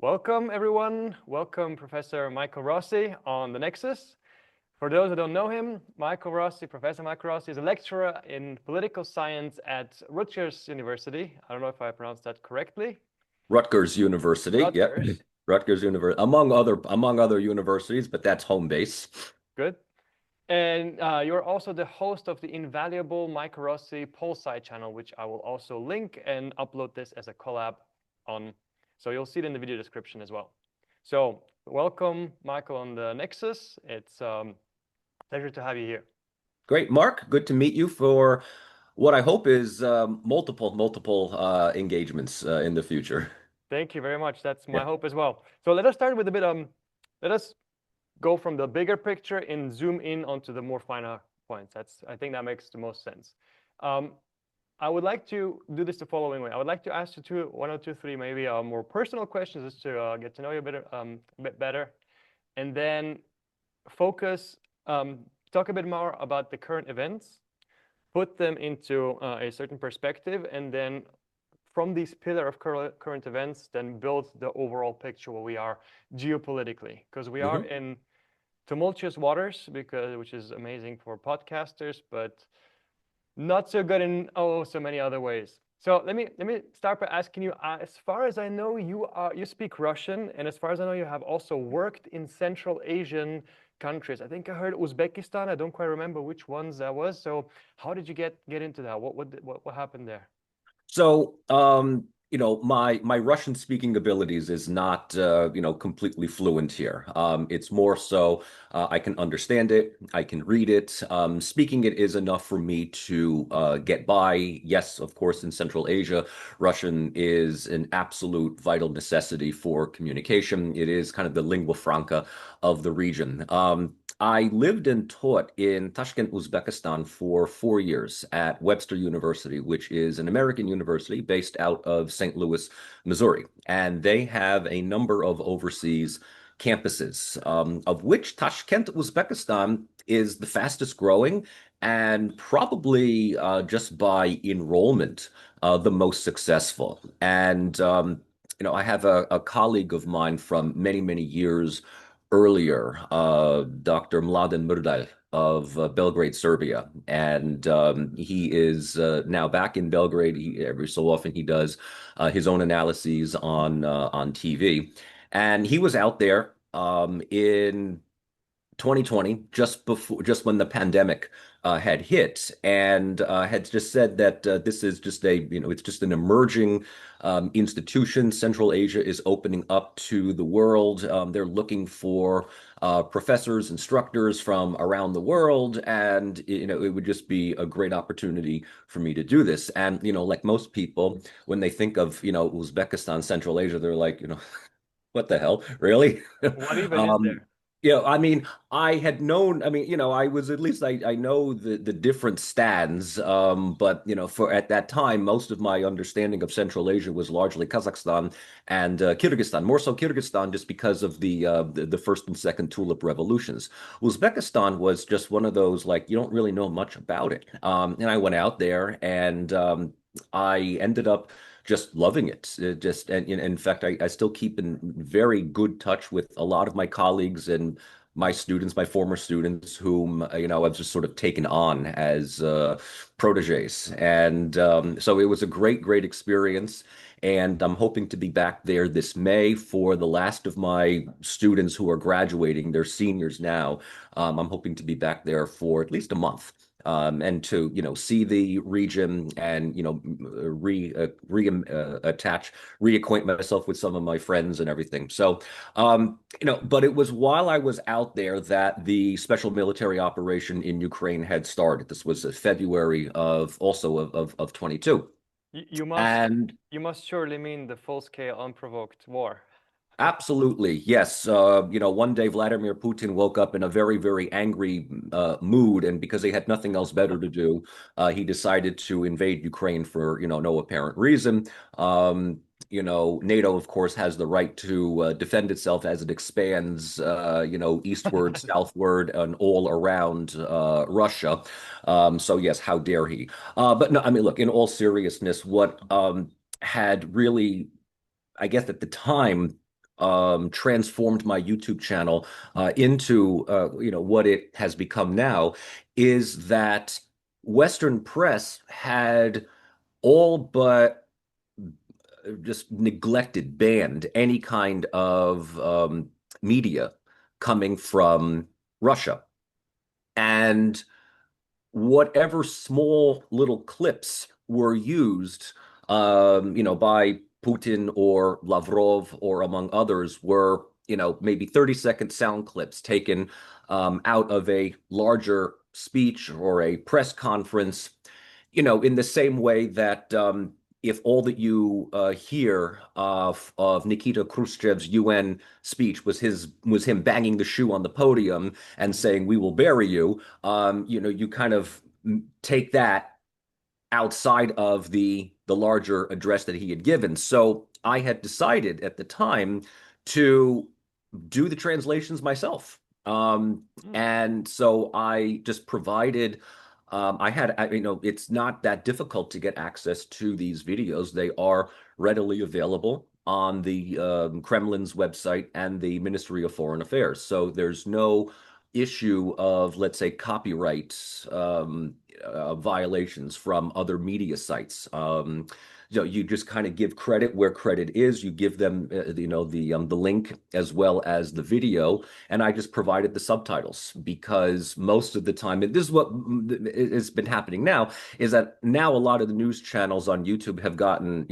Welcome, everyone. Welcome, Professor Michael Rossi on the Nexus. For those who don't know him, Professor Michael Rossi is a lecturer in political science at Rutgers University. I don't know if I pronounced that correctly. Rutgers University. Rutgers. Yep. Rutgers University, among other universities, but that's home base. Good. And you're also the host of the invaluable Michael Rossi Polsci channel, which I will also link and upload this as a collab on. So you'll see it in the video description as well. So welcome, Michael, on the Nexus. It's a pleasure to have you here. Great, Mark. Good to meet you for what I hope is multiple engagements in the future. Thank you very much. That's my hope as well. So let us start with a bit. Let us go from the bigger picture and zoom in onto the more finer points. I think that makes the most sense. I would like to do this the following way. I would like to ask you one or two, three, maybe more personal questions just to get to know you a bit better, and then focus, talk a bit more about the current events, put them into a certain perspective, and then from these pillar of current events, then build the overall picture where we are geopolitically, because we are in tumultuous waters, which is amazing for podcasters, but not so good in so many other ways. So let me start by asking you, as far as I know, you speak Russian, and as far as I know, you have also worked in Central Asian countries. I think I heard Uzbekistan. I don't quite remember which ones that was. So how did you get into that? What happened there? So, my Russian speaking abilities is not, completely fluent here. It's more so I can understand it, I can read it. Speaking it is enough for me to get by. Yes, of course, in Central Asia, Russian is an absolute vital necessity for communication. It is kind of the lingua franca of the region. I lived and taught in Tashkent, Uzbekistan for 4 years at Webster University, which is an American university based out of St. Louis, Missouri. And they have a number of overseas campuses, of which Tashkent, Uzbekistan is the fastest growing and probably just by enrollment, the most successful. And, I have a colleague of mine from many, many years earlier, Dr. Mladen Mrdal of Belgrade, Serbia. And he is now back in Belgrade. Every so often he does his own analyses on TV. And he was out there in 2020, just when the pandemic had hit, and had just said that this is just it's just an emerging institution. Central Asia is opening up to the world. They're looking for professors, instructors from around the world, and it would just be a great opportunity for me to do this. And like most people, when they think of Uzbekistan, Central Asia, they're like, what the hell, really? What even is there? I mean, I had known, I was at least I know the different stands, but for at that time, most of my understanding of Central Asia was largely Kazakhstan and Kyrgyzstan, more so Kyrgyzstan, just because of the first and second tulip revolutions. Uzbekistan was just one of those, like, you don't really know much about it. And I went out there, and I ended up just loving it. And in fact, I still keep in very good touch with a lot of my colleagues and my students, my former students, whom I've just sort of taken on as proteges. And so it was a great experience. And I'm hoping to be back there this May for the last of my students who are graduating. They're seniors now. I'm hoping to be back there for at least a month. And to see the region and reacquaint myself with some of my friends and everything. So but it was while I was out there that the special military operation in Ukraine had started. This was February of 22. You must surely mean the full-scale unprovoked war. Absolutely, yes. One day Vladimir Putin woke up in a very angry mood, and because he had nothing else better to do, he decided to invade Ukraine for no apparent reason. NATO, of course, has the right to defend itself as it expands, eastward, southward, and all around Russia. So yes, how dare he? But no, I mean, look, in all seriousness, what had really, I guess, at the time, transformed my YouTube channel into what it has become now is that Western press had all but just neglected, banned any kind of media coming from Russia. And whatever small little clips were used, by Putin or Lavrov or among others were, maybe 30-second sound clips taken out of a larger speech or a press conference, in the same way that if all that you hear of Nikita Khrushchev's UN speech was him banging the shoe on the podium and saying "We will bury you," you kind of take that outside of the larger address that he had given. So I had decided at the time to do the translations myself. And so I just provided it's not that difficult to get access to these videos. They are readily available on the Kremlin's website and the Ministry of Foreign Affairs. So there's no issue of, let's say, copyright violations from other media sites. You just kind of give credit where credit is. You give them, the link as well as the video, and I just provided the subtitles because most of the time, and this is what has been happening now, is that now a lot of the news channels on YouTube have gotten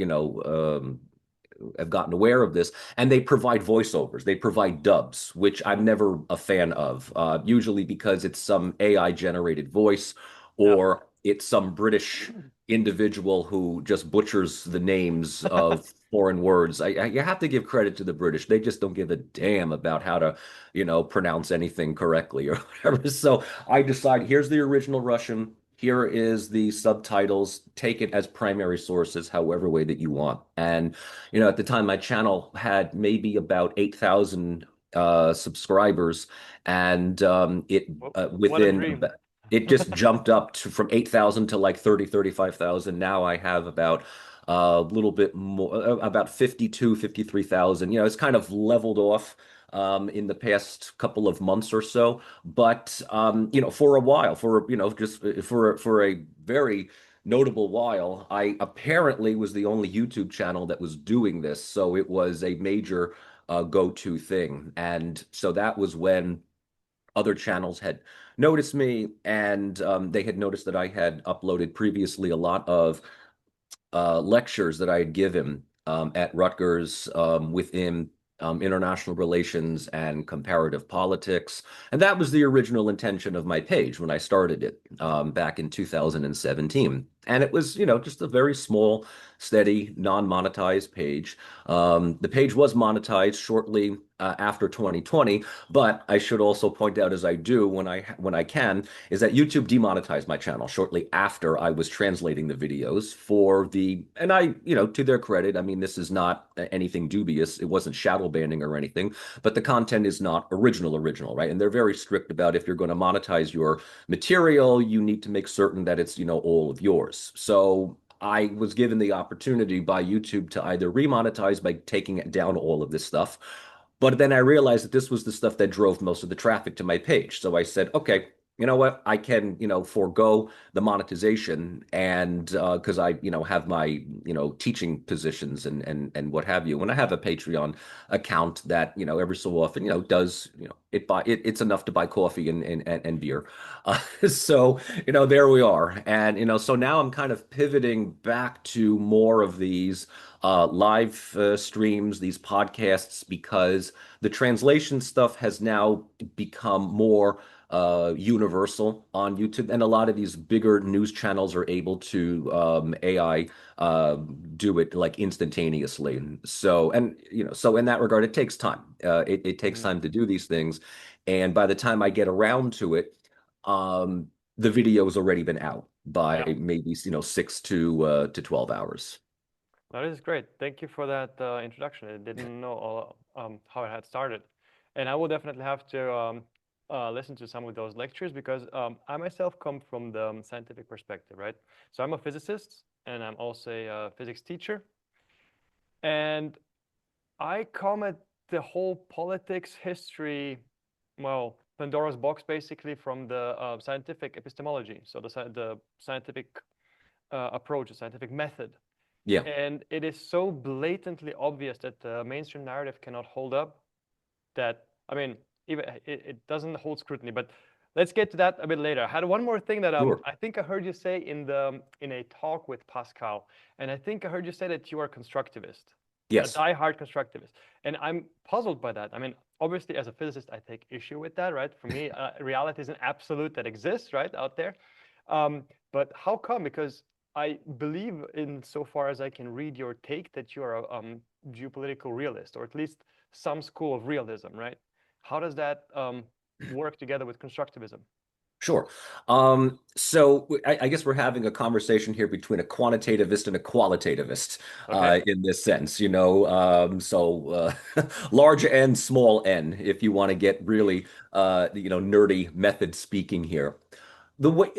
aware of this, and they provide voiceovers, they provide dubs, which I'm never a fan of, usually because it's some AI generated voice or it's some British individual who just butchers the names of foreign words. You have to give credit to the British. They just don't give a damn about how to, pronounce anything correctly or whatever. So I decide here's the original Russian. Here is the subtitles. Take it as primary sources, however way that you want. And, at the time, my channel had maybe about 8,000 subscribers, and within it just jumped up from 8,000 to like 30, 35,000. Now I have about a little bit more, about 52, 53,000. It's kind of leveled off in the past couple of months or so. But, for a while, just for a very notable while, I apparently was the only YouTube channel that was doing this. So it was a major go-to thing. And so that was when other channels had noticed me, and they had noticed that I had uploaded previously a lot of lectures that I had given at Rutgers within international relations and comparative politics. And that was the original intention of my page when I started it back in 2017. And it was, just a very small, steady, non-monetized page. The page was monetized shortly after 2020, but I should also point out, as I do when I can, is that YouTube demonetized my channel shortly after I was translating the videos and I, to their credit, I mean, this is not anything dubious. It wasn't shadow banning or anything, but the content is not original, right? And they're very strict about if you're going to monetize your material, you need to make certain that it's, all of yours. So I was given the opportunity by YouTube to either remonetize by taking down all of this stuff. But then I realized that this was the stuff that drove most of the traffic to my page. So I said, okay, you know what? I can, forego the monetization, and because I, have my, teaching positions and what have you. And I have a Patreon account that, every so often, does, it's enough to buy coffee and beer. So, there we are. And, so now I'm kind of pivoting back to more of these live streams, these podcasts, because the translation stuff has now become more universal on YouTube, and a lot of these bigger news channels are able to AI do it like instantaneously. So, and so in that regard, it takes time. It takes time to do these things, and by the time I get around to it, the video has already been out by maybe 6 to 12 hours. That is great. Thank you for that introduction. I didn't know all, how it had started. And I will definitely have to listen to some of those lectures because I myself come from the scientific perspective, right? So I'm a physicist and I'm also a physics teacher. And I come at the whole politics history, well, Pandora's box basically from the scientific epistemology, so the scientific approach, the scientific method. Yeah. And it is so blatantly obvious that the mainstream narrative cannot hold up that, I mean, even it doesn't hold scrutiny. But let's get to that a bit later. I had one more thing that Sure. I think I heard you say in a talk with Pascal, and I think I heard you say that you are a constructivist, Yes. a diehard constructivist, and I'm puzzled by that. I mean, obviously, as a physicist, I take issue with that, right? For me, reality is an absolute that exists, right, out there. But how come? Because I believe, in so far as I can read your take, that you are a geopolitical realist, or at least some school of realism, right? How does that work together with constructivism? Sure. So I guess we're having a conversation here between a quantitativist and a qualitativist Okay. in this sense, so large N, small n, if you want to get really, nerdy method speaking here. The way,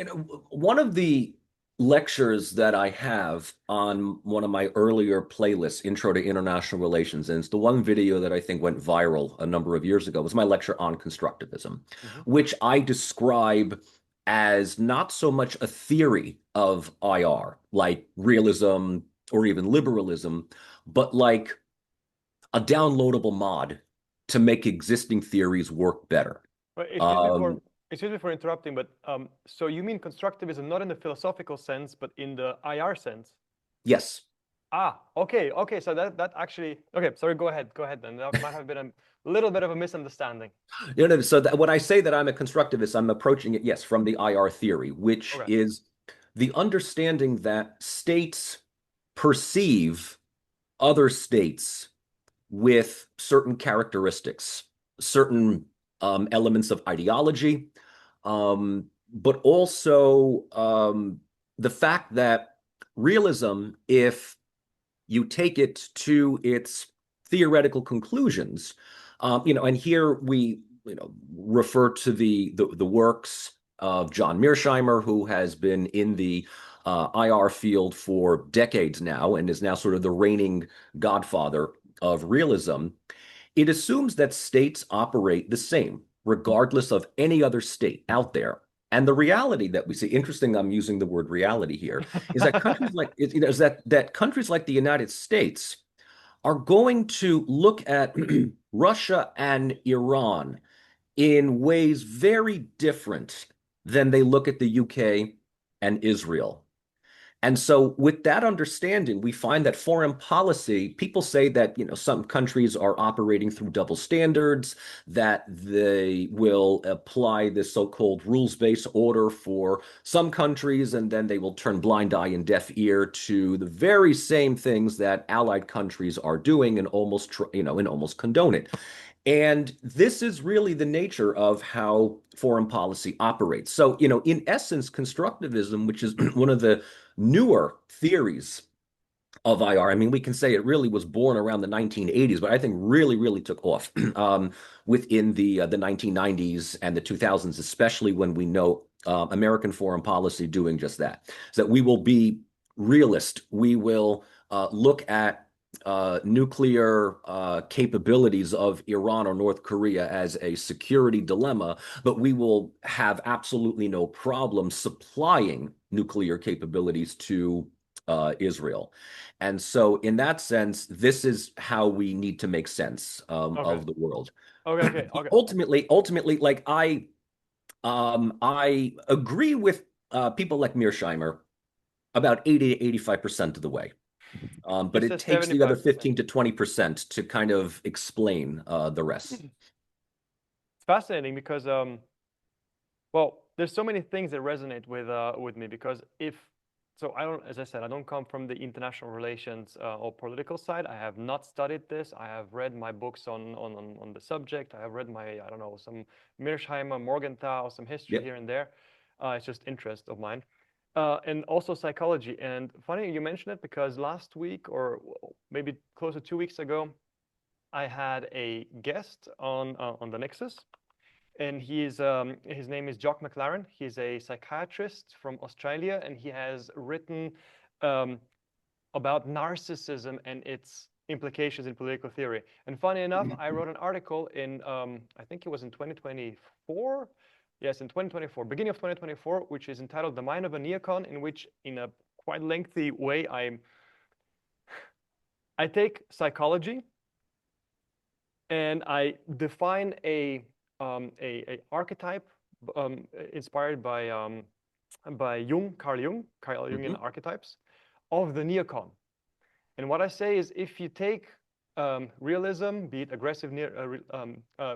one of the lectures that I have on one of my earlier playlists, Intro to International Relations, and it's the one video that I think went viral a number of years ago, was my lecture on constructivism, Mm-hmm. which I describe as not so much a theory of IR, like realism or even liberalism, but like a downloadable mod to make existing theories work better. But Um, excuse me for interrupting, but so you mean constructivism not in the philosophical sense, but in the IR sense? yes. Ah, okay, okay. So that actually, okay. Sorry, go ahead. Then that might have been a little bit of a misunderstanding. So that when I say that I'm a constructivist, I'm approaching it, yes, from the IR theory, which Okay. is the understanding that states perceive other states with certain characteristics, certain elements of ideology, but also the fact that realism, if you take it to its theoretical conclusions, and here we, refer to the works of John Mearsheimer, who has been in the IR field for decades now and is now sort of the reigning godfather of realism. It assumes that states operate the same, regardless of any other state out there. And the reality that we see, interesting, I'm using the word reality here, is that countries like is that countries like the United States are going to look at Russia and Iran in ways very different than they look at the UK and Israel. And so with that understanding, we find that foreign policy, people say that, some countries are operating through double standards, that they will apply this so-called rules-based order for some countries, and then they will turn blind eye and deaf ear to the very same things that allied countries are doing and almost condone it. And this is really the nature of how foreign policy operates. So, in essence, constructivism, which is one of the newer theories of IR, I mean, we can say it really was born around the 1980s, but I think really, really took off within the 1990s and the 2000s, especially when we know American foreign policy doing just that. So that we will be realist. We will look at nuclear capabilities of Iran or North Korea as a security dilemma, but we will have absolutely no problem supplying nuclear capabilities to Israel. And so, in that sense, this is how we need to make sense Okay. of the world. Okay. Ultimately, like I agree with people like Mearsheimer about 80 to 85% of the way. You But it said takes the other 75%. 15 to 20% to kind of explain the rest. It's fascinating because well, there's so many things that resonate with me because so I don't, as I said, I don't come from the international relations or political side. I have not studied this. I have read my books on the subject. I have read I don't know, some Mearsheimer, Morgenthau, some history Yep. here and there. It's just interest of mine. And also psychology. And funny you mentioned it because last week or maybe close to 2 weeks ago, I had a guest on the Nexus, and his name is Jock McLaren. He's a psychiatrist from Australia, and he has written um, about narcissism and its implications in political theory. And funny enough, I wrote an article in, I think it was in 2024. Yes, in 2024, beginning of 2024, which is entitled The Mind of a Neocon, in which, in a quite lengthy way, I take psychology and I define a archetype inspired by Carl Jungian archetypes of the neocon. And what I say is, if you take realism, be it aggressive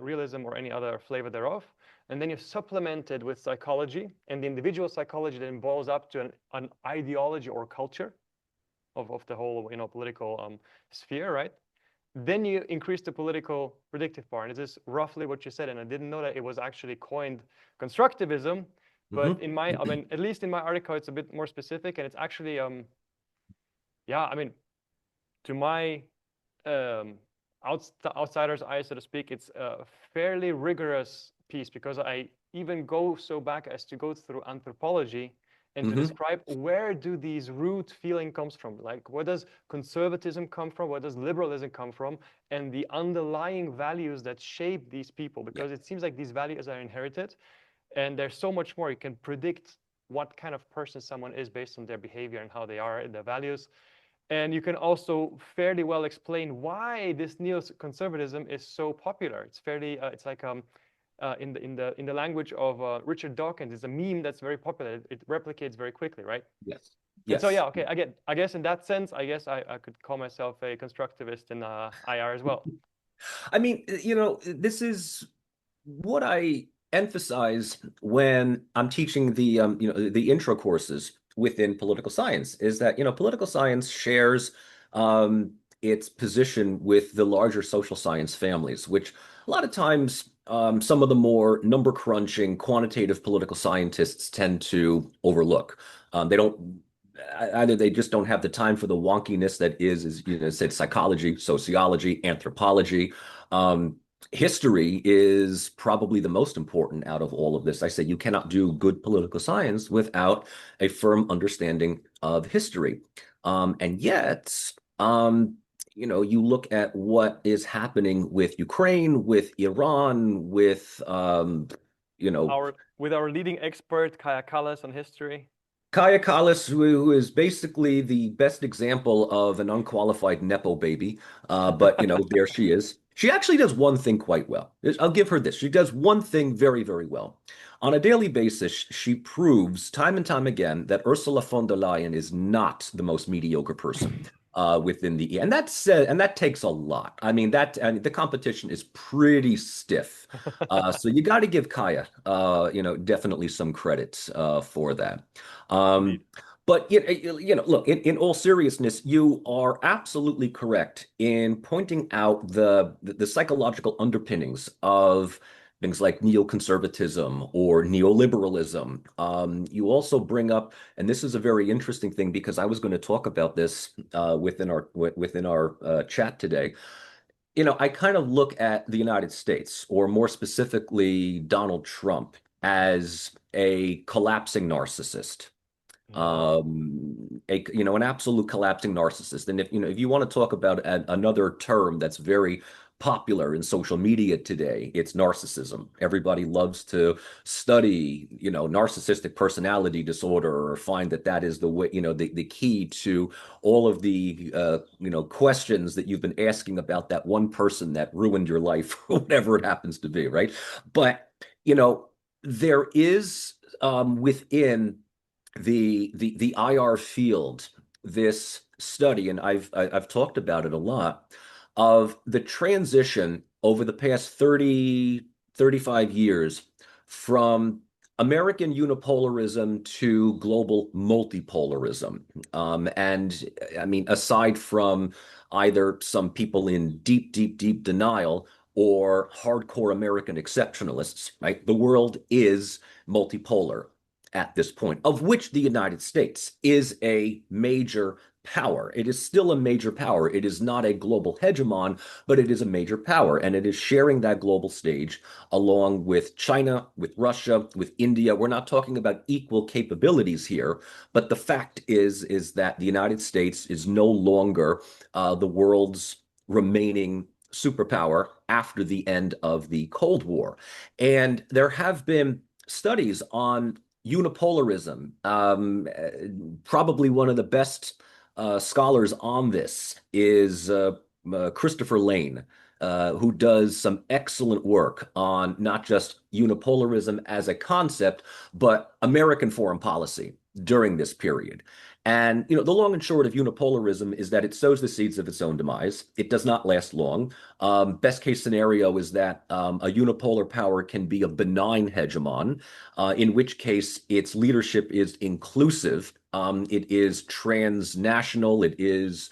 realism or any other flavor thereof, and then you supplement it with psychology and the individual psychology that involves up to an ideology or culture of the whole political sphere, right? Then you increase the political predictive power. And this is roughly what you said. And I didn't know that it was actually coined constructivism. But in my, I mean, at least in my article, it's a bit more specific. And it's actually, yeah, I mean, to my outsider's eyes, so to speak, it's a fairly rigorous piece, because I even go so back as to go through anthropology and to describe where do these root feeling comes from. Like, where does conservatism come from? Where does liberalism come from? And the underlying values that shape these people, because it seems like these values are inherited. And there's so much more. You can predict what kind of person someone is based on their behavior and how they are and their values. And you can also fairly well explain why this neoconservatism is so popular. It's fairly, it's like in the language of Richard Dawkins, it's a meme that's very popular. It replicates very quickly, right? Yes. Yes. And so yeah, okay. Again, I guess in that sense, I guess I could call myself a constructivist in IR as well. I mean, this is what I emphasize when I'm teaching the the intro courses within political science, is that political science shares its position with the larger social science families, which a lot of times some of the more number crunching quantitative political scientists tend to overlook. They don't, either they just don't have the time for the wonkiness that is said, psychology, sociology, anthropology. History is probably the most important out of all of this. I say you cannot do good political science without a firm understanding of history. And yet, you look at what is happening with Ukraine, with Iran, with, with our leading expert, Kaya Kallas, on history. Kaya Kallas, who is basically the best example of an unqualified Nepo baby. But, there she is. She actually does one thing quite well. I'll give her this. She does one thing very, very well. On a daily basis, she proves time and time again that Ursula von der Leyen is not the most mediocre person within the EU. And that takes a lot. I mean, the competition is pretty stiff. So you got to give Kaya, definitely some credit for that. But look, in all seriousness, you are absolutely correct in pointing out the psychological underpinnings of things like neoconservatism or neoliberalism. You also bring up, and this is a very interesting thing, because I was going to talk about this within our chat today. I kind of look at the United States, or more specifically Donald Trump, as a collapsing narcissist. An absolute collapsing narcissist. And if you want to talk about another term that's very popular in social media today, it's narcissism. Everybody loves to study, narcissistic personality disorder, or find that is the way, the key to all of the, questions that you've been asking about that one person that ruined your life, or whatever it happens to be, right? But, there is within the IR field this study, and I've talked about it a lot, of the transition over the past 35 years from American unipolarism to global multipolarism. And I mean, aside from either some people in deep denial or hardcore American exceptionalists, right? The world is multipolar at this point, of which the United States is a major power. It is still a major power. It is not a global hegemon, but it is a major power, and it is sharing that global stage along with China, with Russia, with India. We're not talking about equal capabilities here, but the fact is that the United States is no longer the world's remaining superpower after the end of the Cold War. And there have been studies on unipolarism. Probably one of the best scholars on this is Christopher Lane, who does some excellent work on not just unipolarism as a concept, but American foreign policy during this period. And the long and short of unipolarism is that it sows the seeds of its own demise. It does not last long. Best case scenario is that a unipolar power can be a benign hegemon, in which case its leadership is inclusive. It is transnational. It is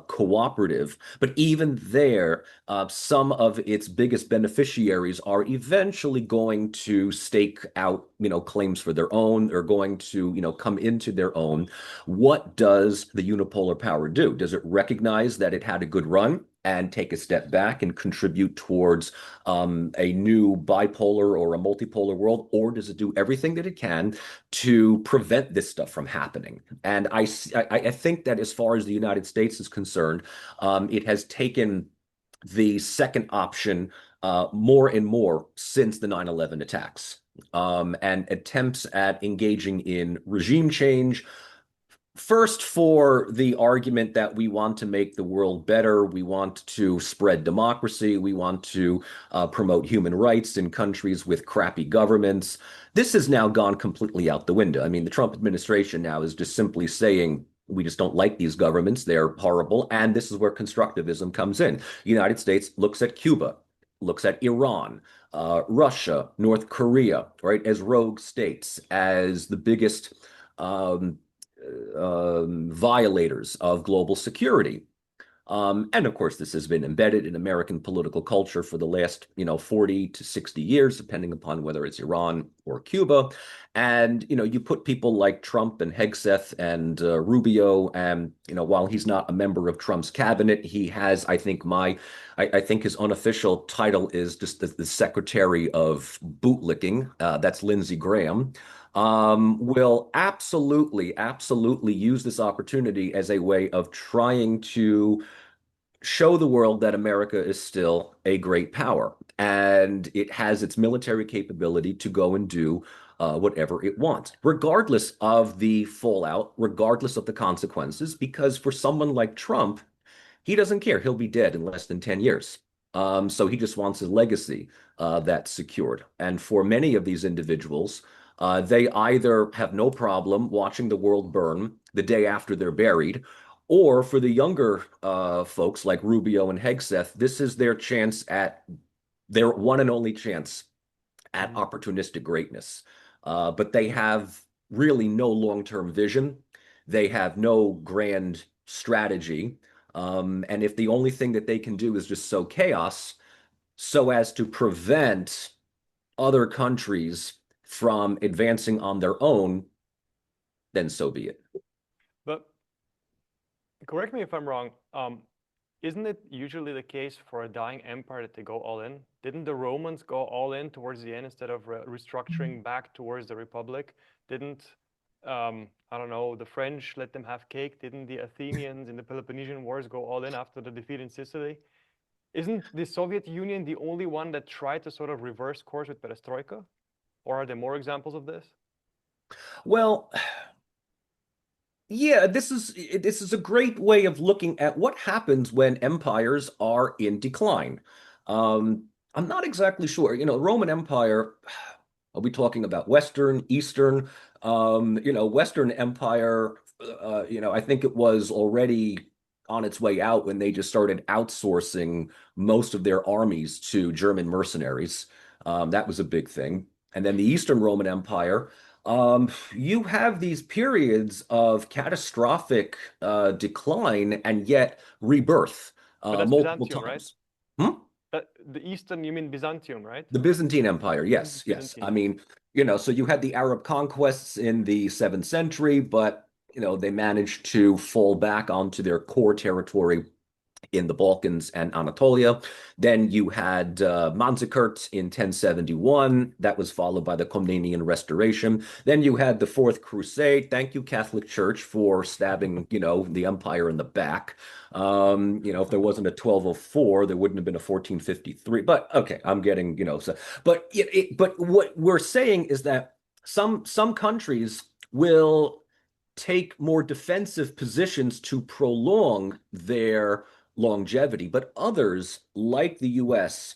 cooperative. But even there, some of its biggest beneficiaries are eventually going to stake out, claims for their own. They're going to, come into their own. What does the unipolar power do? Does it recognize that it had a good run and take a step back and contribute towards a new bipolar or a multipolar world? Or does it do everything that it can to prevent this stuff from happening? And I think that as far as the United States is concerned, it has taken the second option more and more since the 9/11 attacks, and attempts at engaging in regime change. First, for the argument that we want to make the world better, we want to spread democracy, we want to promote human rights in countries with crappy governments. This has now gone completely out the window. I mean, the Trump administration now is just simply saying, we just don't like these governments, they're horrible, and this is where constructivism comes in. The United States looks at Cuba, looks at Iran, Russia, North Korea, right, as rogue states, as the biggest violators of global security. And of course, this has been embedded in American political culture for the last, 40 to 60 years, depending upon whether it's Iran or Cuba. And, you put people like Trump and Hegseth and Rubio, and, while he's not a member of Trump's cabinet, he has, I think his unofficial title is just the Secretary of Bootlicking. That's Lindsey Graham. Will absolutely use this opportunity as a way of trying to show the world that America is still a great power and it has its military capability to go and do whatever it wants, regardless of the fallout, regardless of the consequences, because for someone like Trump, he doesn't care. He'll be dead in less than 10 years. So he just wants his legacy that's secured. And for many of these individuals, they either have no problem watching the world burn the day after they're buried, or for the younger folks like Rubio and Hegseth, this is their chance at their one and only chance at opportunistic greatness. But they have really no long-term vision. They have no grand strategy. And if the only thing that they can do is just sow chaos so as to prevent other countries from advancing on their own, then so be it. But correct me if I'm wrong. Isn't it usually the case for a dying empire that they go all in? Didn't the Romans go all in towards the end instead of restructuring back towards the Republic? Didn't, I don't know, the French let them have cake? Didn't the Athenians in the Peloponnesian Wars go all in after the defeat in Sicily? Isn't the Soviet Union the only one that tried to sort of reverse course with perestroika? Or are there more examples of this? Well, yeah, this is a great way of looking at what happens when empires are in decline. I'm not exactly sure. Roman Empire, are we talking about Western, Eastern? Western Empire, I think it was already on its way out when they just started outsourcing most of their armies to German mercenaries. That was a big thing. And then the Eastern Roman Empire, you have these periods of catastrophic decline and yet rebirth But that's multiple Byzantium, right? times. Hmm? The Eastern, you mean Byzantium, right? The Byzantine Empire, yes, yes. Byzantine. I mean, so you had the Arab conquests in the 7th century, but they managed to fall back onto their core territory in the Balkans and Anatolia. Then you had Manzikert in 1071. That was followed by the Komnenian Restoration. Then you had the Fourth Crusade. Thank you, Catholic Church, for stabbing, the empire in the back. If there wasn't a 1204, there wouldn't have been a 1453. But okay, I'm getting, but what we're saying is that some countries will take more defensive positions to prolong their longevity, but others, like the US,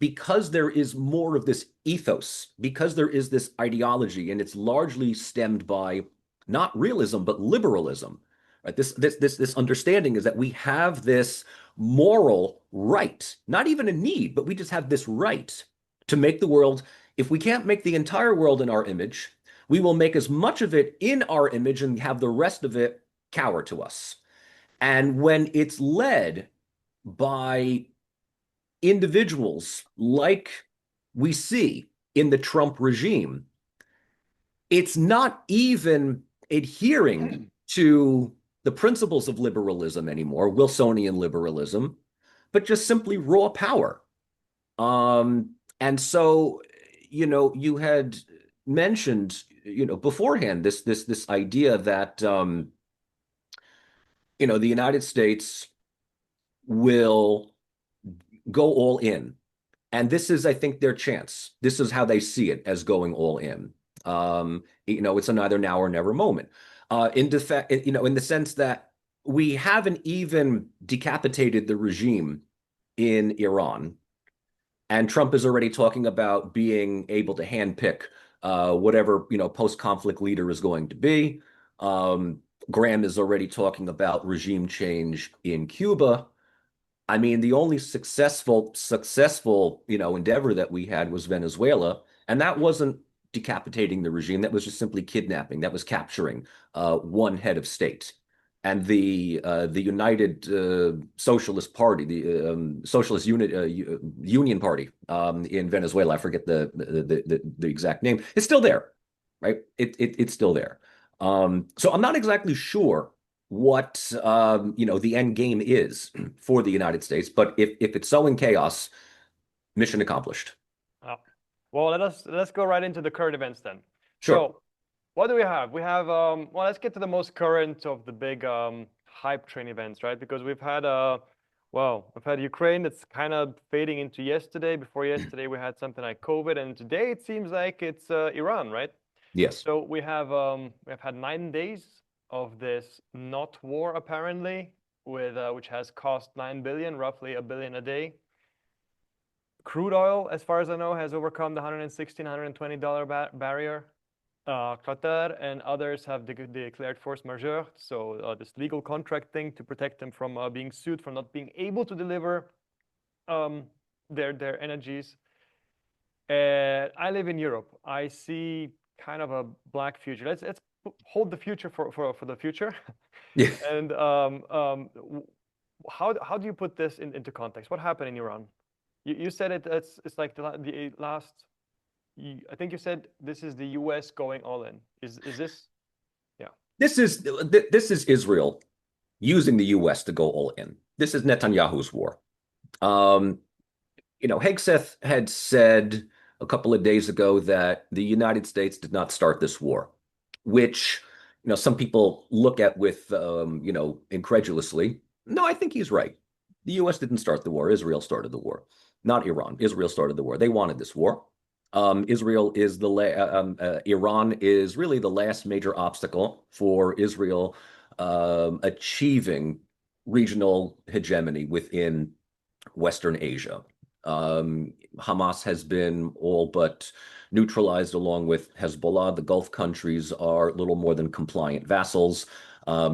because there is more of this ethos, because there is this ideology, and it's largely stemmed by not realism but liberalism, right? This understanding is that we have this moral right, not even a need, but we just have this right to make the world. If we can't make the entire world in our image, we will make as much of it in our image and have the rest of it cower to us. And when it's led by individuals like we see in the Trump regime, it's not even adhering to the principles of liberalism anymore, Wilsonian liberalism, but just simply raw power. And so, you had mentioned, beforehand, this idea that the United States will go all in. And this is, I think, their chance. This is how they see it, as going all in. It's an either now or never moment. In the sense that we haven't even decapitated the regime in Iran. And Trump is already talking about being able to handpick whatever, post-conflict leader is going to be. Graham is already talking about regime change in Cuba. I mean, the only successful, endeavor that we had was Venezuela, and that wasn't decapitating the regime. That was just simply kidnapping. That was capturing one head of state. And the United Socialist Party, the Socialist Union Party in Venezuela, I forget the exact name, it's still there, right? It's still there. So I'm not exactly sure what the end game is for the United States, but if it's sowing chaos, mission accomplished. Well, let's go right into the current events then. Sure. So, what do we have? We have well, let's get to the most current of the big hype train events, right? Because we've had Ukraine that's kind of fading into yesterday. Before yesterday, we had something like COVID, and today it seems like it's Iran, right? Yes. So we have had 9 days of this not war apparently, with which has cost 9 billion, roughly $1 billion a day. Crude oil, as far as I know, has overcome the $116, $120 barrier. Qatar and others have declared force majeure, so this legal contract thing to protect them from being sued for not being able to deliver their energies. I live in Europe. I see kind of a black future. Let's hold the future for the future. Yeah. And how do you put this into context? What happened in Iran? You said it's like the last. I think you said this is the U.S. going all in. Is this? Yeah. This is Israel using the U.S. to go all in. This is Netanyahu's war. Hegseth had said a couple of days ago that the United States did not start this war, which some people look at with incredulously. No, I think he's right. The U.S. didn't start the war. Israel started the war, not Iran. Israel started the war. They wanted this war. Iran is really the last major obstacle for Israel achieving regional hegemony within Western Asia. Hamas has been all but neutralized along with Hezbollah. The Gulf countries are little more than compliant vassals.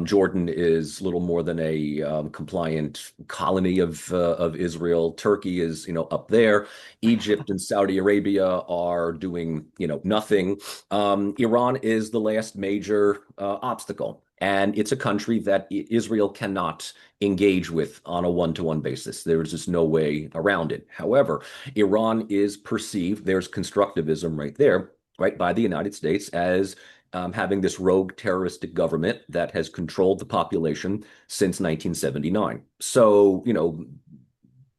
Jordan is little more than a compliant colony of Israel. Turkey is, up there. Egypt and Saudi Arabia are doing, nothing. Iran is the last major obstacle. And it's a country that Israel cannot engage with on a one-to-one basis. There's just no way around it. However, Iran is perceived, there's constructivism right there, right, by the United States as having this rogue terroristic government that has controlled the population since 1979. So,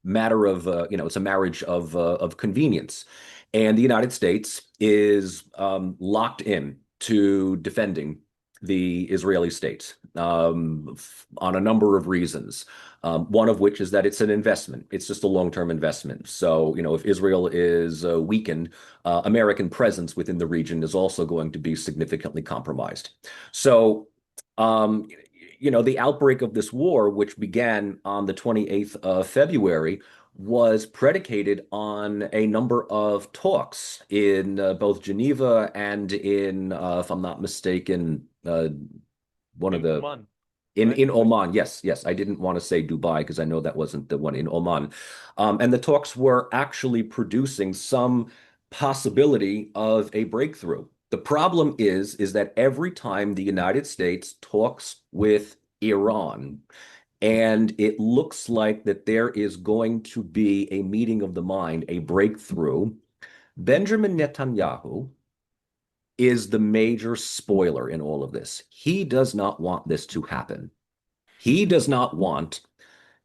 matter of, it's a marriage of convenience. And the United States is locked in to defending the Israeli state on a number of reasons. One of which is that it's an investment. It's just a long-term investment. So, if Israel is weakened, American presence within the region is also going to be significantly compromised. So, the outbreak of this war, which began on the 28th of February, was predicated on a number of talks in both Geneva and in, if I'm not mistaken, one of the Oman, in right? Oman. Yes, yes. I didn't want to say Dubai because I know that wasn't the one in Oman. And the talks were actually producing some possibility of a breakthrough. The problem is that every time the United States talks with Iran, and it looks like that there is going to be a meeting of the mind, a breakthrough, Benjamin Netanyahu is the major spoiler in all of this. He does not want this to happen. He does not want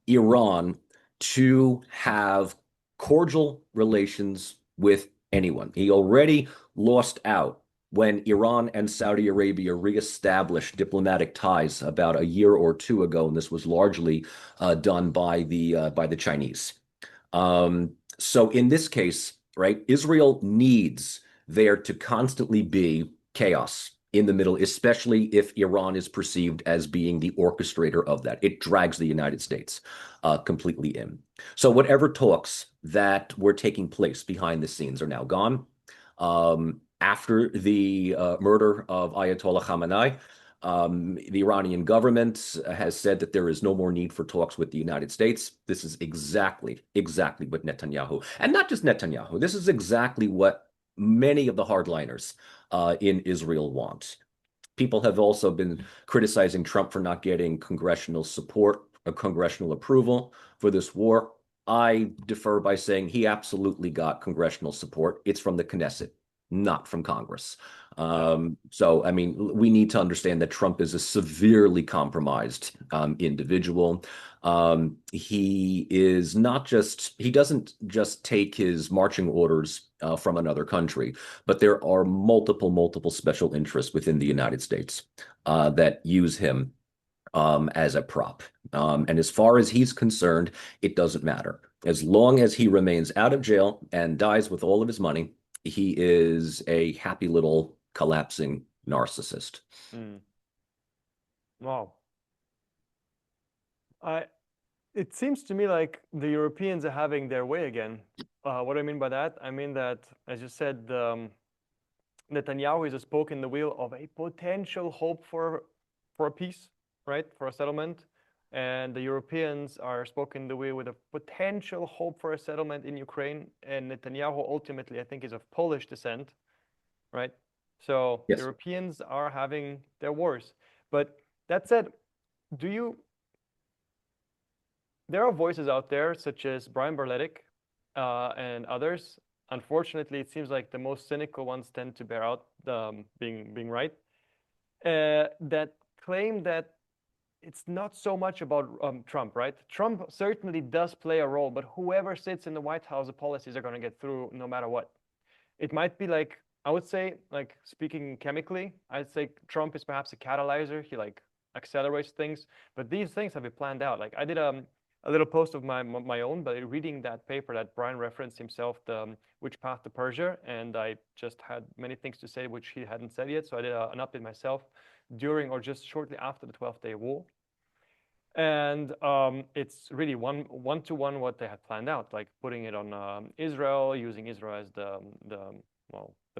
Iran to have cordial relations with anyone. He already lost out when Iran and Saudi Arabia reestablished diplomatic ties about a year or two ago, and this was largely done by the Chinese. So in this case, right, Israel needs there to constantly be chaos in the middle, especially if Iran is perceived as being the orchestrator of that. It drags the United States completely in. So whatever talks that were taking place behind the scenes are now gone. After the murder of Ayatollah Khamenei, the Iranian government has said that there is no more need for talks with the United States. This is exactly what Netanyahu, and not just Netanyahu, this is exactly what many of the hardliners in Israel want. People have also been criticizing Trump for not getting congressional support or congressional approval for this war. I defer by saying he absolutely got congressional support. It's from the Knesset, not from Congress. So, I mean, we need to understand that Trump is a severely compromised individual. He is not just, he doesn't just take his marching orders from another country, but there are multiple special interests within the United States that use him as a prop. And as far as he's concerned, it doesn't matter. As long as he remains out of jail and dies with all of his money, he is a happy little collapsing narcissist. Mm. Wow. It seems to me like the Europeans are having their way again. What do I mean by that? I mean that, as you said, Netanyahu is a spoke in the wheel of a potential hope for a peace, right? For a settlement. And the Europeans are spoke in the wheel with a potential hope for a settlement in Ukraine. And Netanyahu ultimately, I think, is of Polish descent, right? So Yes. Europeans are having their wars. But that said, there are voices out there such as Brian Berletic and others. Unfortunately, it seems like the most cynical ones tend to bear out being right. That claim that it's not so much about Trump, right? Trump certainly does play a role, but whoever sits in the White House, the policies are going to get through no matter what. It might be like, I would say, like speaking chemically, I'd say Trump is perhaps a catalyzer. He like accelerates things, but these things have been planned out. Like I did a little post of my own, but reading that paper that Brian referenced himself, the Which Path to Persia, and I just had many things to say which he hadn't said yet, so I did an update myself during or just shortly after the 12th Day War. And it's really one to one what they had planned out, like putting it on Israel, using Israel as the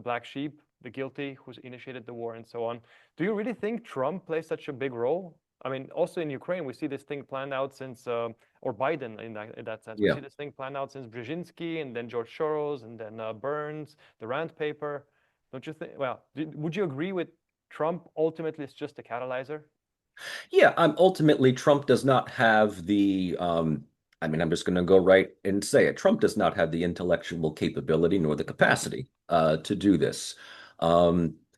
black sheep, the guilty who's initiated the war, and so on. Do you really think Trump plays such a big role? I mean, also in Ukraine, we see this thing planned out since, or Biden in that sense. We see this thing planned out since Brzezinski, and then George Soros, and then Burns, the Rand paper. Don't you think? Well, would you agree with Trump? Ultimately, it's just a catalyzer. Yeah, ultimately, Trump does not have the, I mean, I'm just going to go right and say it. Trump does not have the intellectual capability nor the capacity to do this.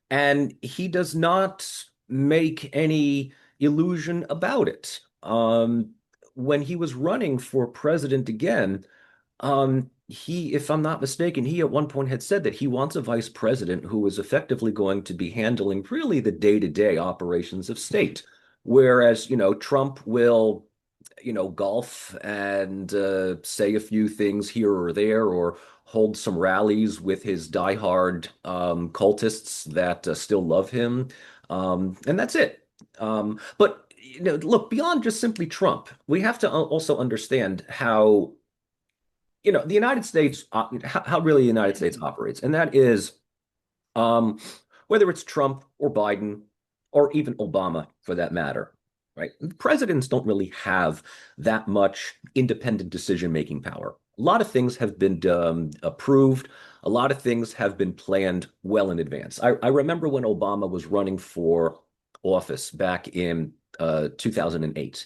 and he does not make any illusion about it. When he was running for president again, if I'm not mistaken, he at one point had said that he wants a vice president who is effectively going to be handling really the day-to-day operations of state. Whereas, Trump will, golf and say a few things here or there, or hold some rallies with his diehard cultists that still love him. And that's it. But look, beyond just simply Trump, we have to also understand how the United States, how really the United States operates. And that is um, whether it's Trump or Biden or even Obama for that matter, right? Presidents don't really have that much independent decision-making power. A lot of things have been approved. A lot of things have been planned well in advance. I remember when Obama was running for office back in 2008.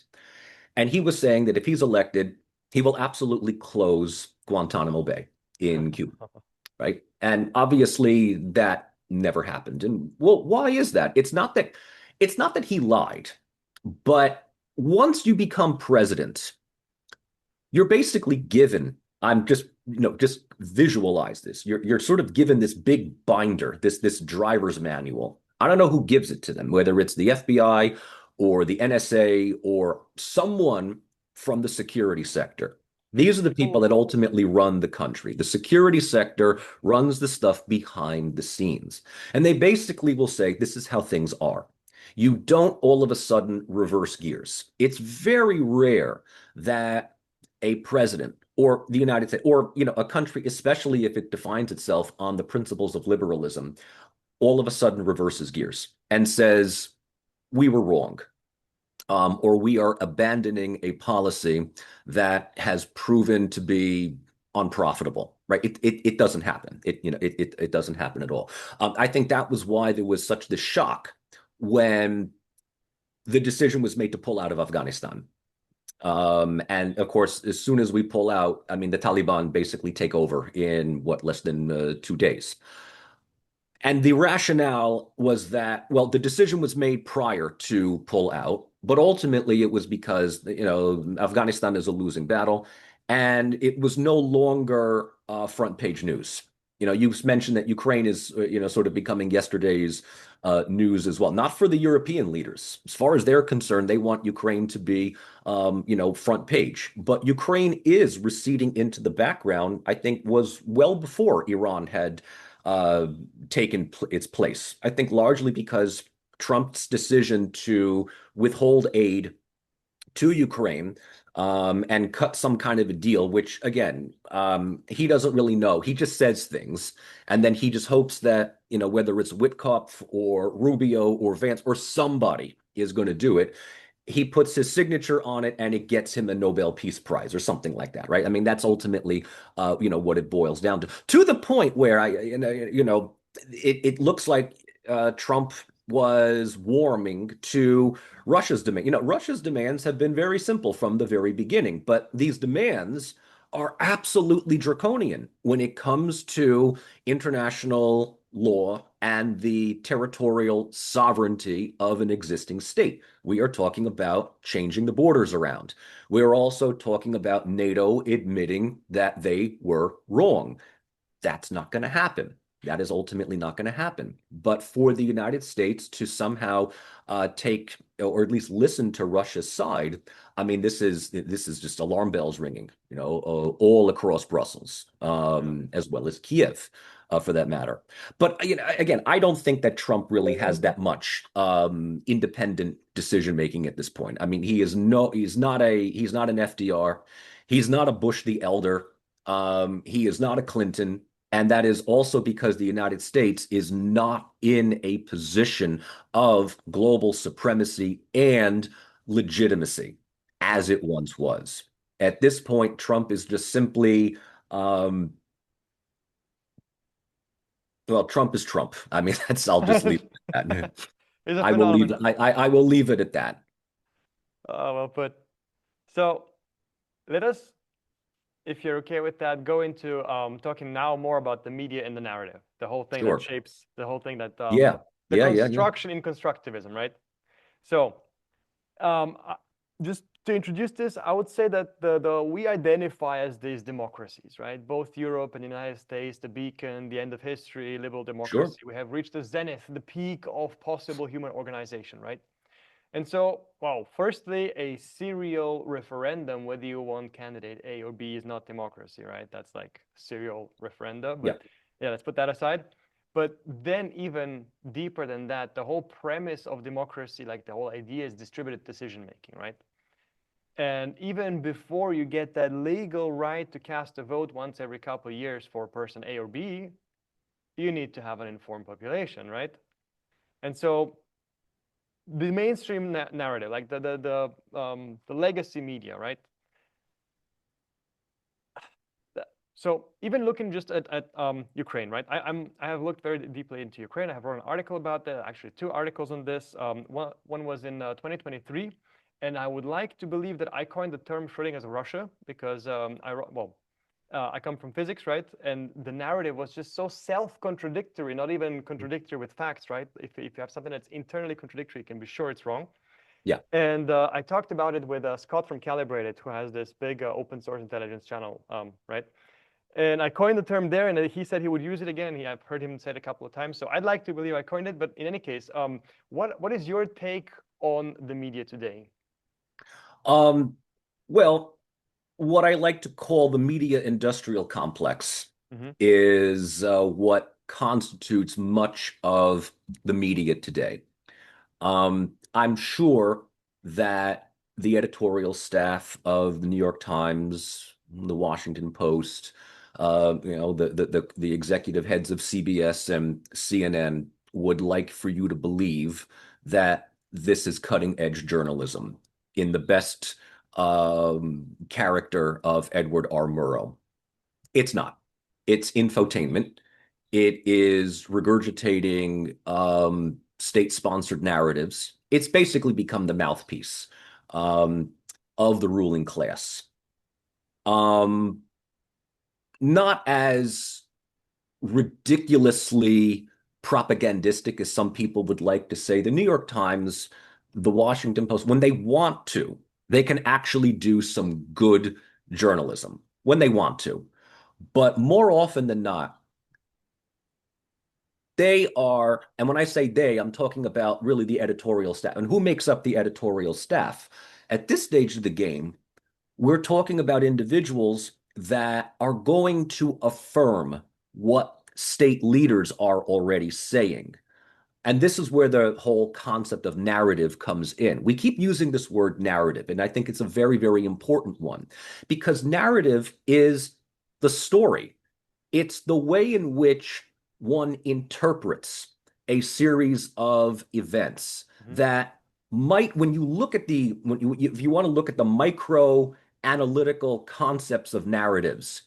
And he was saying that if he's elected, he will absolutely close Guantanamo Bay in Cuba, right? And obviously that never happened. And well, why is that? It's not that he lied, but once you become president, you're basically given, I'm just visualize this. You're sort of given this big binder, this driver's manual. I don't know who gives it to them, whether it's the FBI or the NSA or someone from the security sector. These are the people that ultimately run the country. The security sector runs the stuff behind the scenes. And they basically will say, this is how things are. You don't all of a sudden reverse gears. It's very rare that a president or the United States or a country, especially if it defines itself on the principles of liberalism, all of a sudden reverses gears and says, we were wrong. Or we are abandoning a policy that has proven to be unprofitable, right? It doesn't happen. It doesn't happen at all. I think that was why there was such the shock when the decision was made to pull out of Afghanistan. And of course, as soon as we pull out, I mean, the Taliban basically take over in less than 2 days. And the rationale was that, well, the decision was made prior to pull out, but ultimately it was because, Afghanistan is a losing battle and it was no longer front page news. You mentioned that Ukraine is, sort of becoming yesterday's news as well. Not for the European leaders. As far as they're concerned, they want Ukraine to be, front page. But Ukraine is receding into the background, I think was well before Iran had taken its place. I think largely because Trump's decision to withhold aid to Ukraine and cut some kind of a deal, which again, he doesn't really know. He just says things, and then he just hopes that, whether it's Witkoff or Rubio or Vance or somebody is going to do it. He puts his signature on it and it gets him a Nobel Peace Prize or something like that, right? I mean, that's ultimately, what it boils down to the point where it looks like Trump was warming to Russia's demand. Russia's demands have been very simple from the very beginning, but these demands are absolutely draconian when it comes to international law and the territorial sovereignty of an existing state. We are talking about changing the borders around. We're also talking about NATO admitting that they were wrong. That's not going to happen. That is ultimately not going to happen. But for the United States to somehow take or at least listen to Russia's side, I mean, this is just alarm bells ringing, all across Brussels, as well as Kiev, for that matter. But again, I don't think that Trump really has that much independent decision making at this point. I mean, he's not an FDR, he's not a Bush the Elder, he is not a Clinton. And that is also because the United States is not in a position of global supremacy and legitimacy as it once was. At this point, Trump is just simply, well, Trump is Trump. I mean, I'll just leave it at that. It's a I will leave phenomenon. I will leave it at that. Well put. So let us if you're okay with that, go into talking now more about the media and the narrative, the whole thing that Sure. shapes, the whole thing that Yeah. the Yeah. construction in constructivism, right? So just to introduce this, I would say that we identify as these democracies, right? Both Europe and the United States, the beacon, the end of history, liberal democracy. Sure. We have reached the zenith, the peak of possible human organization, right? And so, well, firstly, a serial referendum, whether you want candidate A or B, is not democracy, right? That's like serial referenda. But yeah, let's put that aside. But then even deeper than that, the whole premise of democracy, like the whole idea, is distributed decision making, right? And even before you get that legal right to cast a vote once every couple of years for person A or B, you need to have an informed population, right? And so the mainstream narrative, like the legacy media, right? So even looking just at Ukraine, right? I have looked very deeply into Ukraine. I have wrote an article about that, actually two articles on this. One was in 2023, and I would like to believe that I coined the term Schrödinger's Russia because I come from physics, right? And the narrative was just so self-contradictory, not even contradictory with facts, right? If you have something that's internally contradictory, you can be sure it's wrong. Yeah. And I talked about it with Scott from Calibrated, who has this big open source intelligence channel, right? And I coined the term there, and he said he would use it again. I've heard him say it a couple of times. So I'd like to believe I coined it. But in any case, what is your take on the media today? Well, what I like to call the media industrial complex is what constitutes much of the media today. I'm sure that the editorial staff of the New York Times, the Washington Post, the executive heads of CBS and CNN would like for you to believe that this is cutting edge journalism in the best character of Edward R. Murrow. It's not. It's infotainment. It is regurgitating state-sponsored narratives. It's basically become the mouthpiece of the ruling class. Not as ridiculously propagandistic as some people would like to say. The New York Times, the Washington Post, when they want to, they can actually do some good journalism when they want to. But more often than not, they are, and when I say they, I'm talking about really the editorial staff. And who makes up the editorial staff? At this stage of the game, we're talking about individuals that are going to affirm what state leaders are already saying. And this is where the whole concept of narrative comes in. We keep using this word narrative, and I think it's a very, very important one because narrative is the story. It's the way in which one interprets a series of events that might, when you look at if you want to look at the micro analytical concepts of narratives,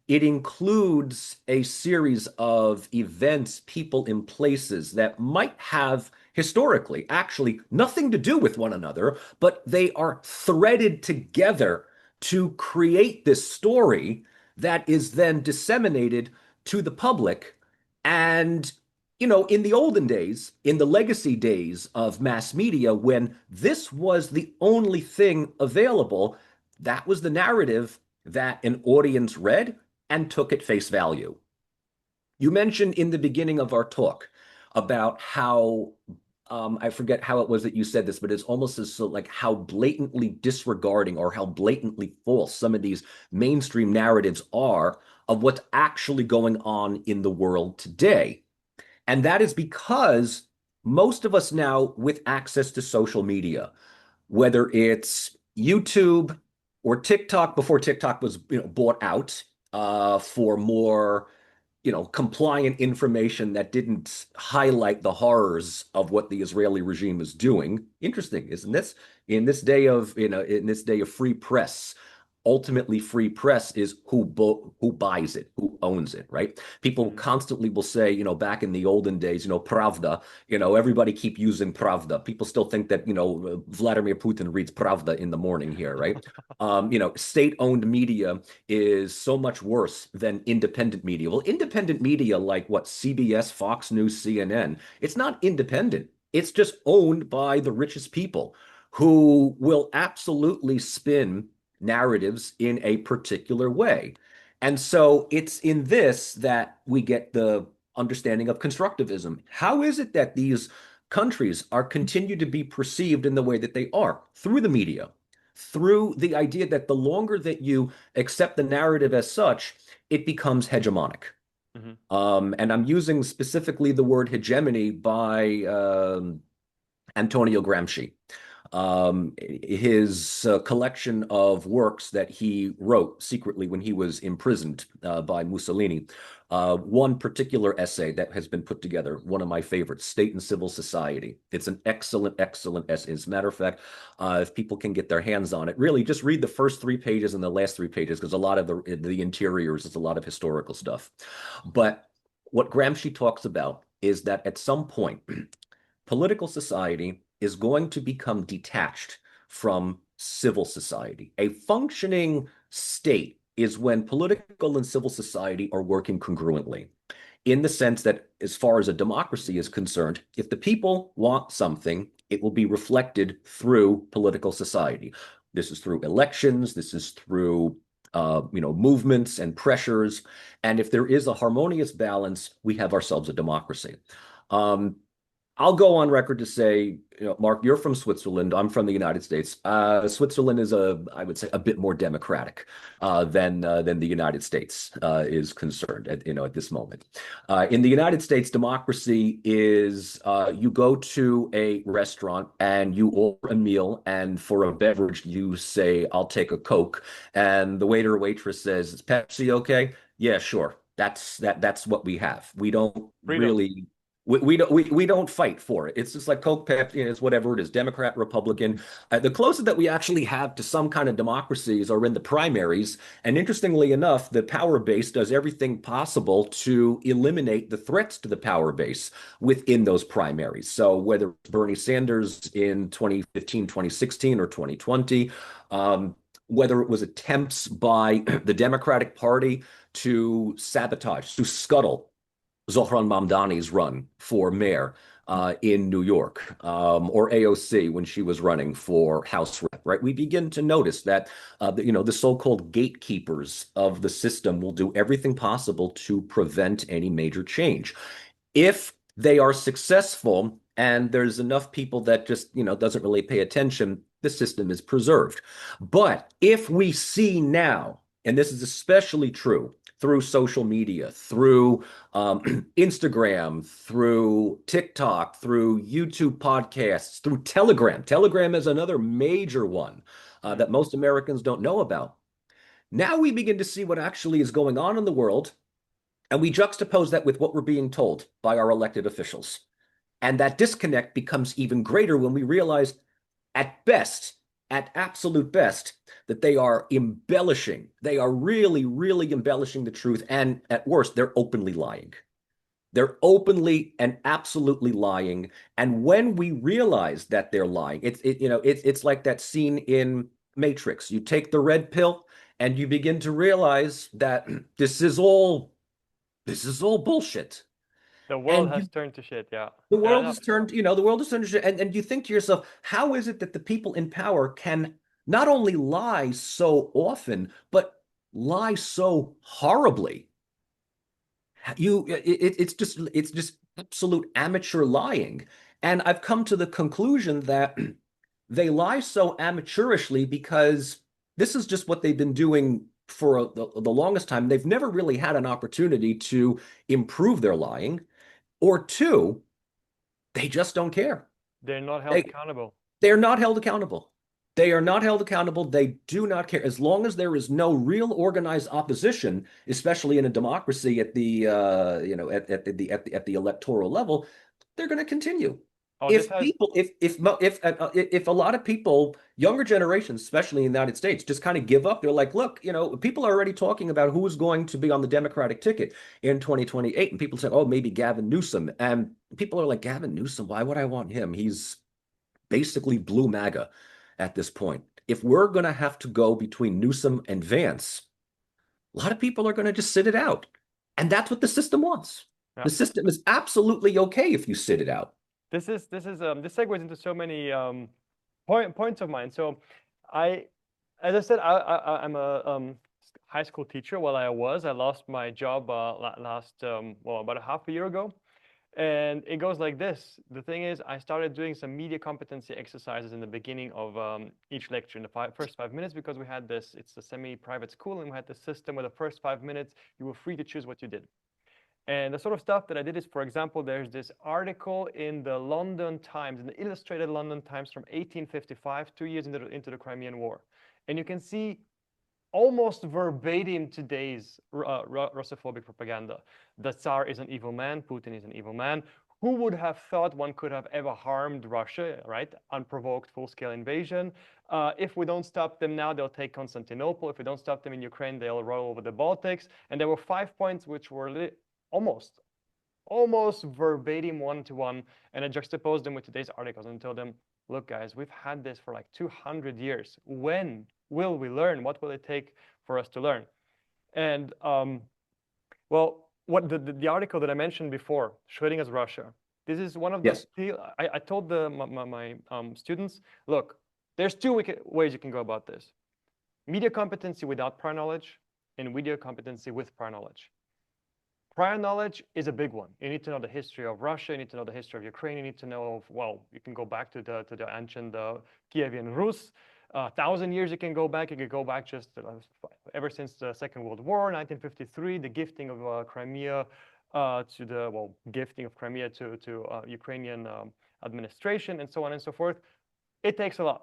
it includes a series of events, people, and places that might have historically actually nothing to do with one another, but they are threaded together to create this story that is then disseminated to the public. And, in the olden days, in the legacy days of mass media, when this was the only thing available, that was the narrative that an audience read and took at face value. You mentioned in the beginning of our talk about how I forget how it was that you said this, but it's almost as so like how blatantly disregarding or how blatantly false some of these mainstream narratives are of what's actually going on in the world today. And that is because most of us now, with access to social media, whether it's YouTube or TikTok before TikTok was bought out for more compliant information that didn't highlight the horrors of what the Israeli regime is doing. Interesting, isn't this? In this day of free press, ultimately free press is who buys it, who owns it, right? People constantly will say, back in the olden days, Pravda, everybody keep using Pravda. People still think that, Vladimir Putin reads Pravda in the morning here, right? State-owned media is so much worse than independent media. Well, independent media like what, CBS, Fox News, CNN, it's not independent. It's just owned by the richest people who will absolutely spin narratives in a particular way. And so it's in this that we get the understanding of constructivism. How is it that these countries are continued to be perceived in the way that they are? Through the media, through the idea that the longer that you accept the narrative as such, it becomes hegemonic. And I'm using specifically the word hegemony by Antonio Gramsci. His collection of works that he wrote secretly when he was imprisoned by Mussolini. One particular essay that has been put together, one of my favorites, State and Civil Society. It's an excellent, excellent essay. As a matter of fact, if people can get their hands on it, really just read the first 3 pages and the last 3 pages, because a lot of the interiors is a lot of historical stuff. But what Gramsci talks about is that at some point, political society is going to become detached from civil society. A functioning state is when political and civil society are working congruently, in the sense that as far as a democracy is concerned, if the people want something, it will be reflected through political society. This is through elections, this is through movements and pressures. And if there is a harmonious balance, we have ourselves a democracy. I'll go on record to say, Mark, you're from Switzerland. I'm from the United States. Switzerland is I would say, a bit more democratic than the United States is concerned at this moment. In the United States, democracy is you go to a restaurant and you order a meal, and for a beverage you say, "I'll take a Coke," and the waiter or waitress says, "Is Pepsi okay?" "Yeah, sure." That's what we have. We don't really. We don't fight for it. It's just like Coke, Pepsi, it's whatever it is, Democrat, Republican. The closest that we actually have to some kind of democracies are in the primaries. And interestingly enough, the power base does everything possible to eliminate the threats to the power base within those primaries. So whether it's Bernie Sanders in 2015, 2016, or 2020, whether it was attempts by the Democratic Party to sabotage, to scuttle Zohran Mamdani's run for mayor in New York, or AOC when she was running for House rep, right? We begin to notice that, the so-called gatekeepers of the system will do everything possible to prevent any major change. If they are successful and there's enough people that just, doesn't really pay attention, the system is preserved. But if we see now, and this is especially true through social media, through Instagram, through TikTok, through YouTube podcasts, through Telegram. Telegram is another major one that most Americans don't know about. Now we begin to see what actually is going on in the world, and we juxtapose that with what we're being told by our elected officials. And that disconnect becomes even greater when we realize, at best, at absolute best, that they are embellishing. They are really, really embellishing the truth. And at worst, they're openly lying. They're openly and absolutely lying. And when we realize that they're lying, it's like that scene in Matrix. You take the red pill and you begin to realize that this is all bullshit. The world has turned to shit, yeah. The world has turned, the world has turned to shit. And you think to yourself, how is it that the people in power can not only lie so often, but lie so horribly? It's just absolute amateur lying. And I've come to the conclusion that they lie so amateurishly because this is just what they've been doing for the longest time. They've never really had an opportunity to improve their lying. Or two, they just don't care. They're not held accountable. They're not held accountable. They are not held accountable. They do not care. As long as there is no real organized opposition, especially in a democracy at the at the electoral level, they're going to continue. Oh, this If has people, if a lot of people, younger generations, especially in the United States, just kind of give up, they're like, look, people are already talking about who's going to be on the Democratic ticket in 2028, and people say, oh, maybe Gavin Newsom, and people are like, Gavin Newsom, why would I want him? He's basically blue MAGA at this point. If we're going to have to go between Newsom and Vance, a lot of people are going to just sit it out, and that's what the system wants. yeah. The system is absolutely okay if you sit it out. This segues into so many points of mine. So I, as I said, I'm a high school teacher. Well, I lost my job last well, about a half a year ago. And it goes like this. The thing is, I started doing some media competency exercises in the beginning of each lecture in the first 5 minutes, because we had this, it's a semi-private school, and we had this system where the first 5 minutes, you were free to choose what you did. And the sort of stuff that I did is, for example, there's this article in the London Times, in the Illustrated London Times from 1855, 2 years into the Crimean War. And you can see almost verbatim today's Russophobic propaganda. The Tsar is an evil man, Putin is an evil man. Who would have thought one could have ever harmed Russia, right? Unprovoked full-scale invasion. If we don't stop them now, they'll take Constantinople. If we don't stop them in Ukraine, they'll roll over the Baltics. And there were 5 points which were almost verbatim one-to-one, and I juxtaposed them with today's articles and told them, look, guys, we've had this for like 200 years. When will we learn? What will it take for us to learn? And well, what the article that I mentioned before, Schrödinger's Russia, this is one of the, Yes. I told my students, look, there's two ways you can go about this. Media competency without prior knowledge, and media competency with prior knowledge. Prior knowledge is a big one. You need to know the history of Russia. You need to know the history of Ukraine. You need to know, well, you can go back to the ancient Kievan Rus. 1,000 years you can go back. You can go back just ever since the Second World War, 1953, the gifting of Crimea gifting of Crimea to Ukrainian administration, and so on and so forth. It takes a lot.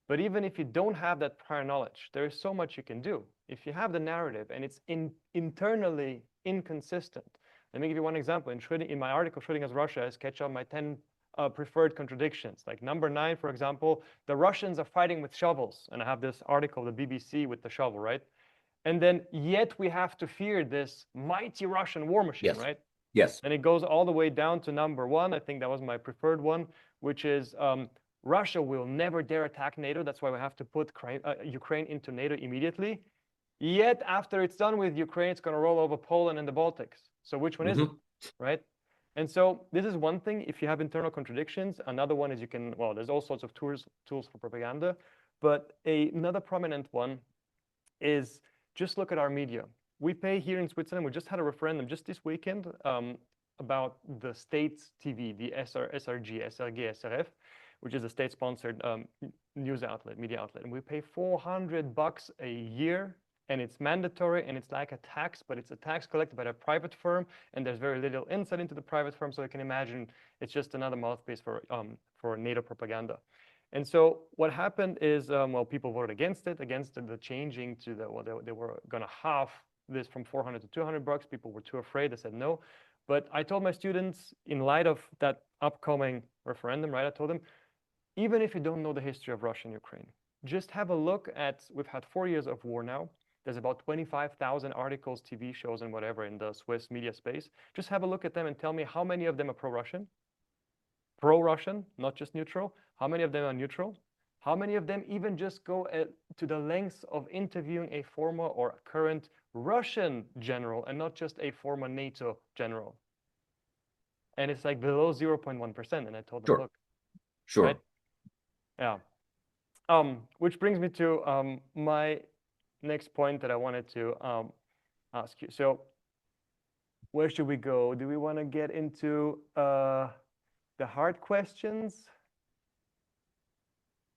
But even if you don't have that prior knowledge, there is so much you can do. If you have the narrative and it's internally inconsistent. Let me give you one example. In my article, Schrödinger's Russia, I sketch out my 10 preferred contradictions. Like number 9, for example, the Russians are fighting with shovels. And I have this article, the BBC with the shovel, right? And then yet we have to fear this mighty Russian war machine, Yes. right? Yes. And it goes all the way down to number 1. I think that was my preferred one, which is Russia will never dare attack NATO. That's why we have to put Ukraine into NATO immediately. Yet after it's done with Ukraine, it's going to roll over Poland and the Baltics. So which one is it, right? And so this is one thing. If you have internal contradictions, another one is there's all sorts of tools for propaganda. But another prominent one is just look at our media. We pay here in Switzerland, we just had a referendum just this weekend about the state's TV, the SRG, SRF, which is a state-sponsored news outlet, media outlet. And we pay $400 a year, and it's mandatory, and it's like a tax, but it's a tax collected by a private firm, and there's very little insight into the private firm, so you can imagine it's just another mouthpiece for NATO propaganda. And so what happened is, people voted against the changing to they were going to halve this from 400 to 200 bucks. People were too afraid. They said no. But I told my students, in light of that upcoming referendum, right, I told them, even if you don't know the history of Russia and Ukraine, just have a look at, we've had 4 years of war now. There's about 25,000 articles, TV shows, and whatever in the Swiss media space. Just have a look at them and tell me how many of them are pro-Russian, not just neutral. How many of them are neutral? How many of them even just go to the lengths of interviewing a former or current Russian general and not just a former NATO general? And it's like below 0.1%. And I told them, look. Sure. Right? Yeah. Which brings me to my next point that I wanted to ask you. So where should we go? Do we want to get into the hard questions?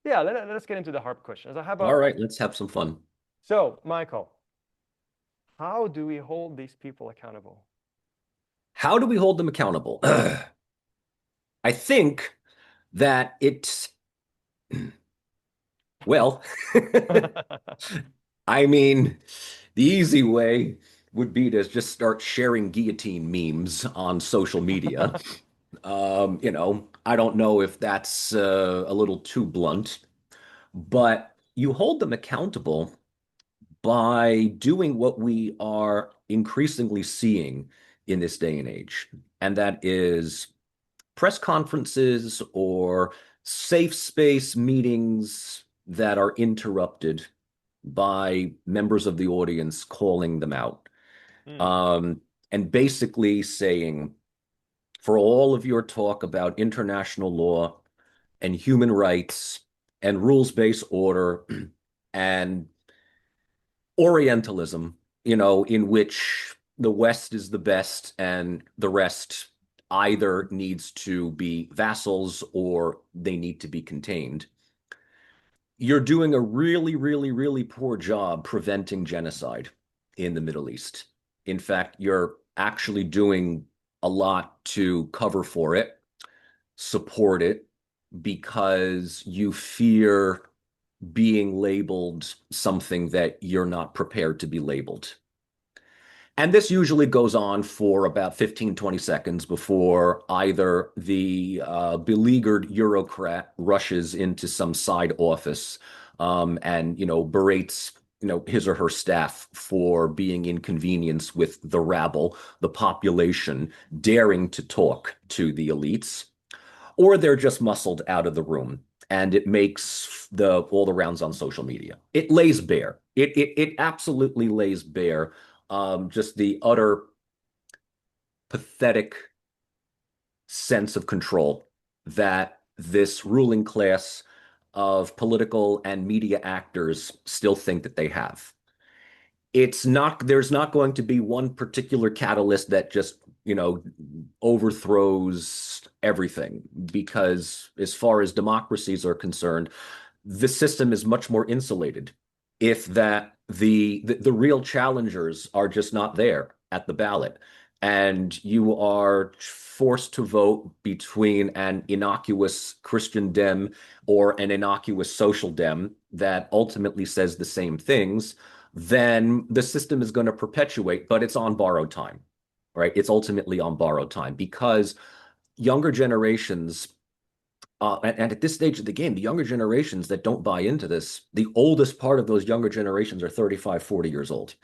Yeah, let us get into the hard questions. All right, let's have some fun. So, Michael, how do we hold these people accountable? How do we hold them accountable? I think that it's, well, I mean, the easy way would be to just start sharing guillotine memes on social media. I don't know if that's a little too blunt, but you hold them accountable by doing what we are increasingly seeing in this day and age, and that is press conferences or safe space meetings that are interrupted by members of the audience calling them out. Hmm. Um, and basically saying, for all of your talk about international law and human rights and rules-based order and Orientalism, in which the West is the best and the rest either needs to be vassals or they need to be contained. You're doing a really, really, really poor job preventing genocide in the Middle East. In fact, you're actually doing a lot to cover for it, support it, because you fear being labeled something that you're not prepared to be labeled. And this usually goes on for about 15, 20 seconds before either the beleaguered Eurocrat rushes into some side office and, berates, his or her staff for being inconvenienced with the rabble, the population, daring to talk to the elites, or they're just muscled out of the room. And it makes all the rounds on social media. It lays bare. It absolutely lays bare just the utter pathetic sense of control that this ruling class of political and media actors still think that they have. There's not going to be one particular catalyst that just, overthrows everything, because as far as democracies are concerned, the system is much more insulated if the real challengers are just not there at the ballot, and you are forced to vote between an innocuous Christian Dem or an innocuous social Dem that ultimately says the same things. Then the system is going to perpetuate, but it's on borrowed time, right? It's ultimately on borrowed time because younger generations, and at this stage of the game, the younger generations that don't buy into this, the oldest part of those younger generations are 35, 40 years old.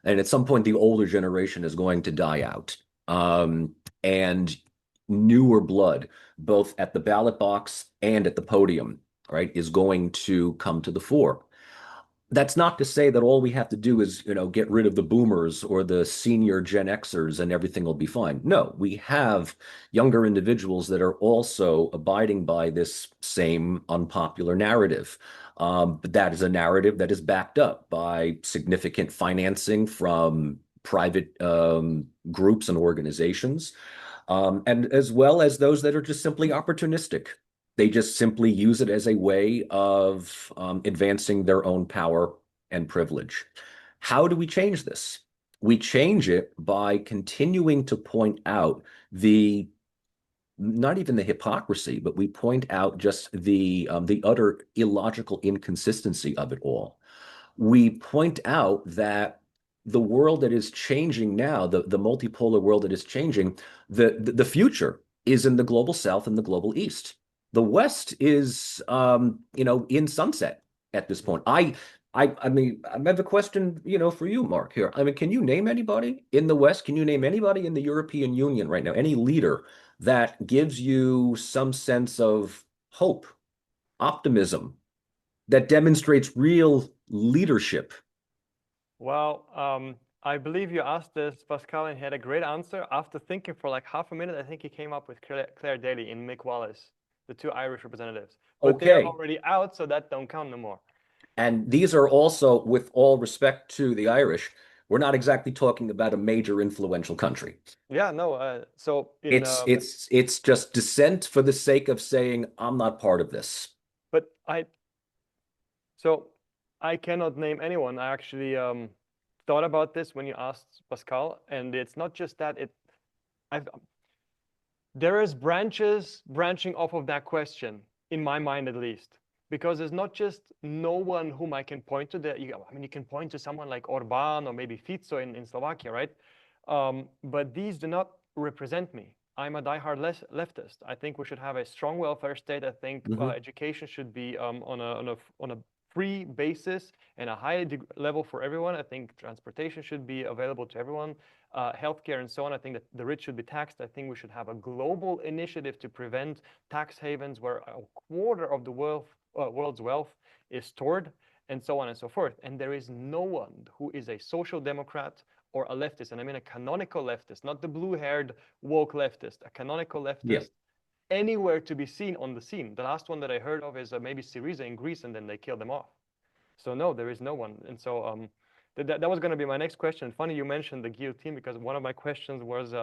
And at some point, the older generation is going to die out. And newer blood, both at the ballot box and at the podium, right, is going to come to the fore. That's not to say that all we have to do is, get rid of the boomers or the senior Gen Xers and everything will be fine. No, we have younger individuals that are also abiding by this same unpopular narrative. But that is a narrative that is backed up by significant financing from private groups and organizations, and as well as those that are just simply opportunistic. They just simply use it as a way of advancing their own power and privilege. How do we change this? We change it by continuing to point out not even the hypocrisy, but we point out just the utter illogical inconsistency of it all. We point out that the world that is changing now, the multipolar world that is changing, the future is in the global South and the global East. The West is, in sunset at this point. I mean, I have a question, for you, Mark, here. I mean, can you name anybody in the West? Can you name anybody in the European Union right now? Any leader that gives you some sense of hope, optimism, that demonstrates real leadership? Well, I believe you asked this, Pascal, and he had a great answer. After thinking for like half a minute, I think he came up with Claire Daly and Mick Wallace, the two Irish representatives. But they're Okay. already out, so that don't count no more. And these are also, with all respect to the Irish, we're not exactly talking about a major influential country. Yeah, no. So in It's just dissent for the sake of saying I'm not part of this. but I cannot name anyone. I actually thought about this when you asked Pascal, and it's not just that I've there is branching off of that question in my mind at least, because there's not just no one whom I can point to. That you can point to someone like Orban or maybe Fico in Slovakia, right? But these do not represent me. I'm a diehard leftist. I think we should have a strong welfare state. I think education should be on a free basis and a high level for everyone. I think transportation should be available to everyone, healthcare and so on. I think that the rich should be taxed. I think we should have a global initiative to prevent tax havens where a quarter of the world's wealth is stored, and so on and so forth. And there is no one who is a social democrat or a leftist, and I mean a canonical leftist, not the blue-haired woke leftist, a canonical leftist, anywhere to be seen on the scene. The last one that I heard of is maybe Syriza in Greece, and then they killed them off. So no, there is no one. And so that was going to be my next question. Funny you mentioned the guillotine, because one of my questions was,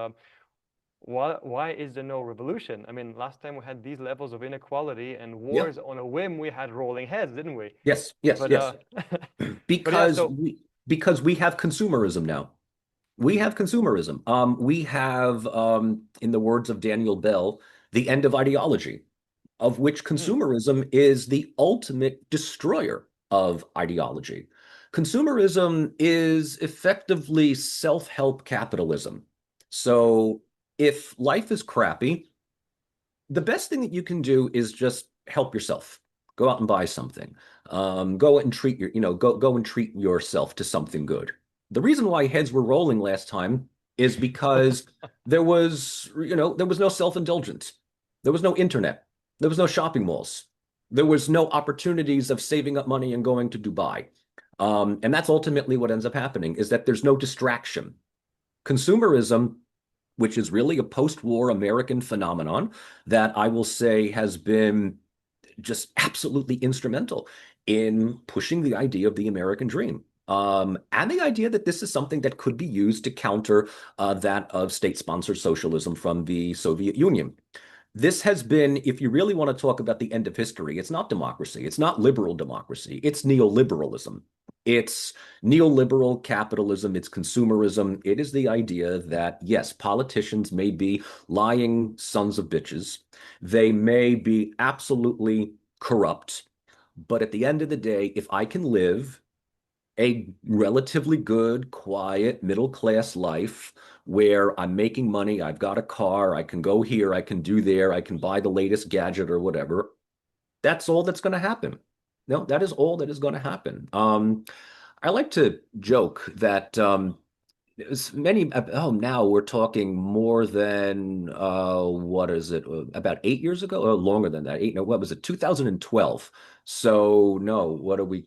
why is there no revolution? I mean, last time we had these levels of inequality and wars on a whim, we had rolling heads, didn't we? Yes. Because we have consumerism now. We have consumerism. We have, in the words of Daniel Bell, the end of ideology, of which consumerism is the ultimate destroyer of ideology. Consumerism is effectively self-help capitalism. So if life is crappy, the best thing that you can do is just help yourself. Go out and buy something. Go and treat go and treat yourself to something good. The reason why heads were rolling last time is because there was no self-indulgence. There was no internet. There was no shopping malls. There was no opportunities of saving up money and going to Dubai. And that's ultimately what ends up happening, is that there's no distraction. Consumerism, which is really a post-war American phenomenon that I will say has been just absolutely instrumental in pushing the idea of the American dream. And the idea that this is something that could be used to counter that of state-sponsored socialism from the Soviet Union. This has been, if you really want to talk about the end of history, it's not democracy. It's not liberal democracy. It's neoliberalism. It's neoliberal capitalism. It's consumerism. It is the idea that, yes, politicians may be lying sons of bitches. They may be absolutely corrupt. But at the end of the day, if I can live a relatively good, quiet, middle-class life where I'm making money, I've got a car, I can go here, I can do there, I can buy the latest gadget or whatever, that's all that's going to happen. No, that is all that is going to happen. I like to joke that now we're talking more than what is it, about 8 years ago, or longer than that, what was it, 2012. So no, what are we,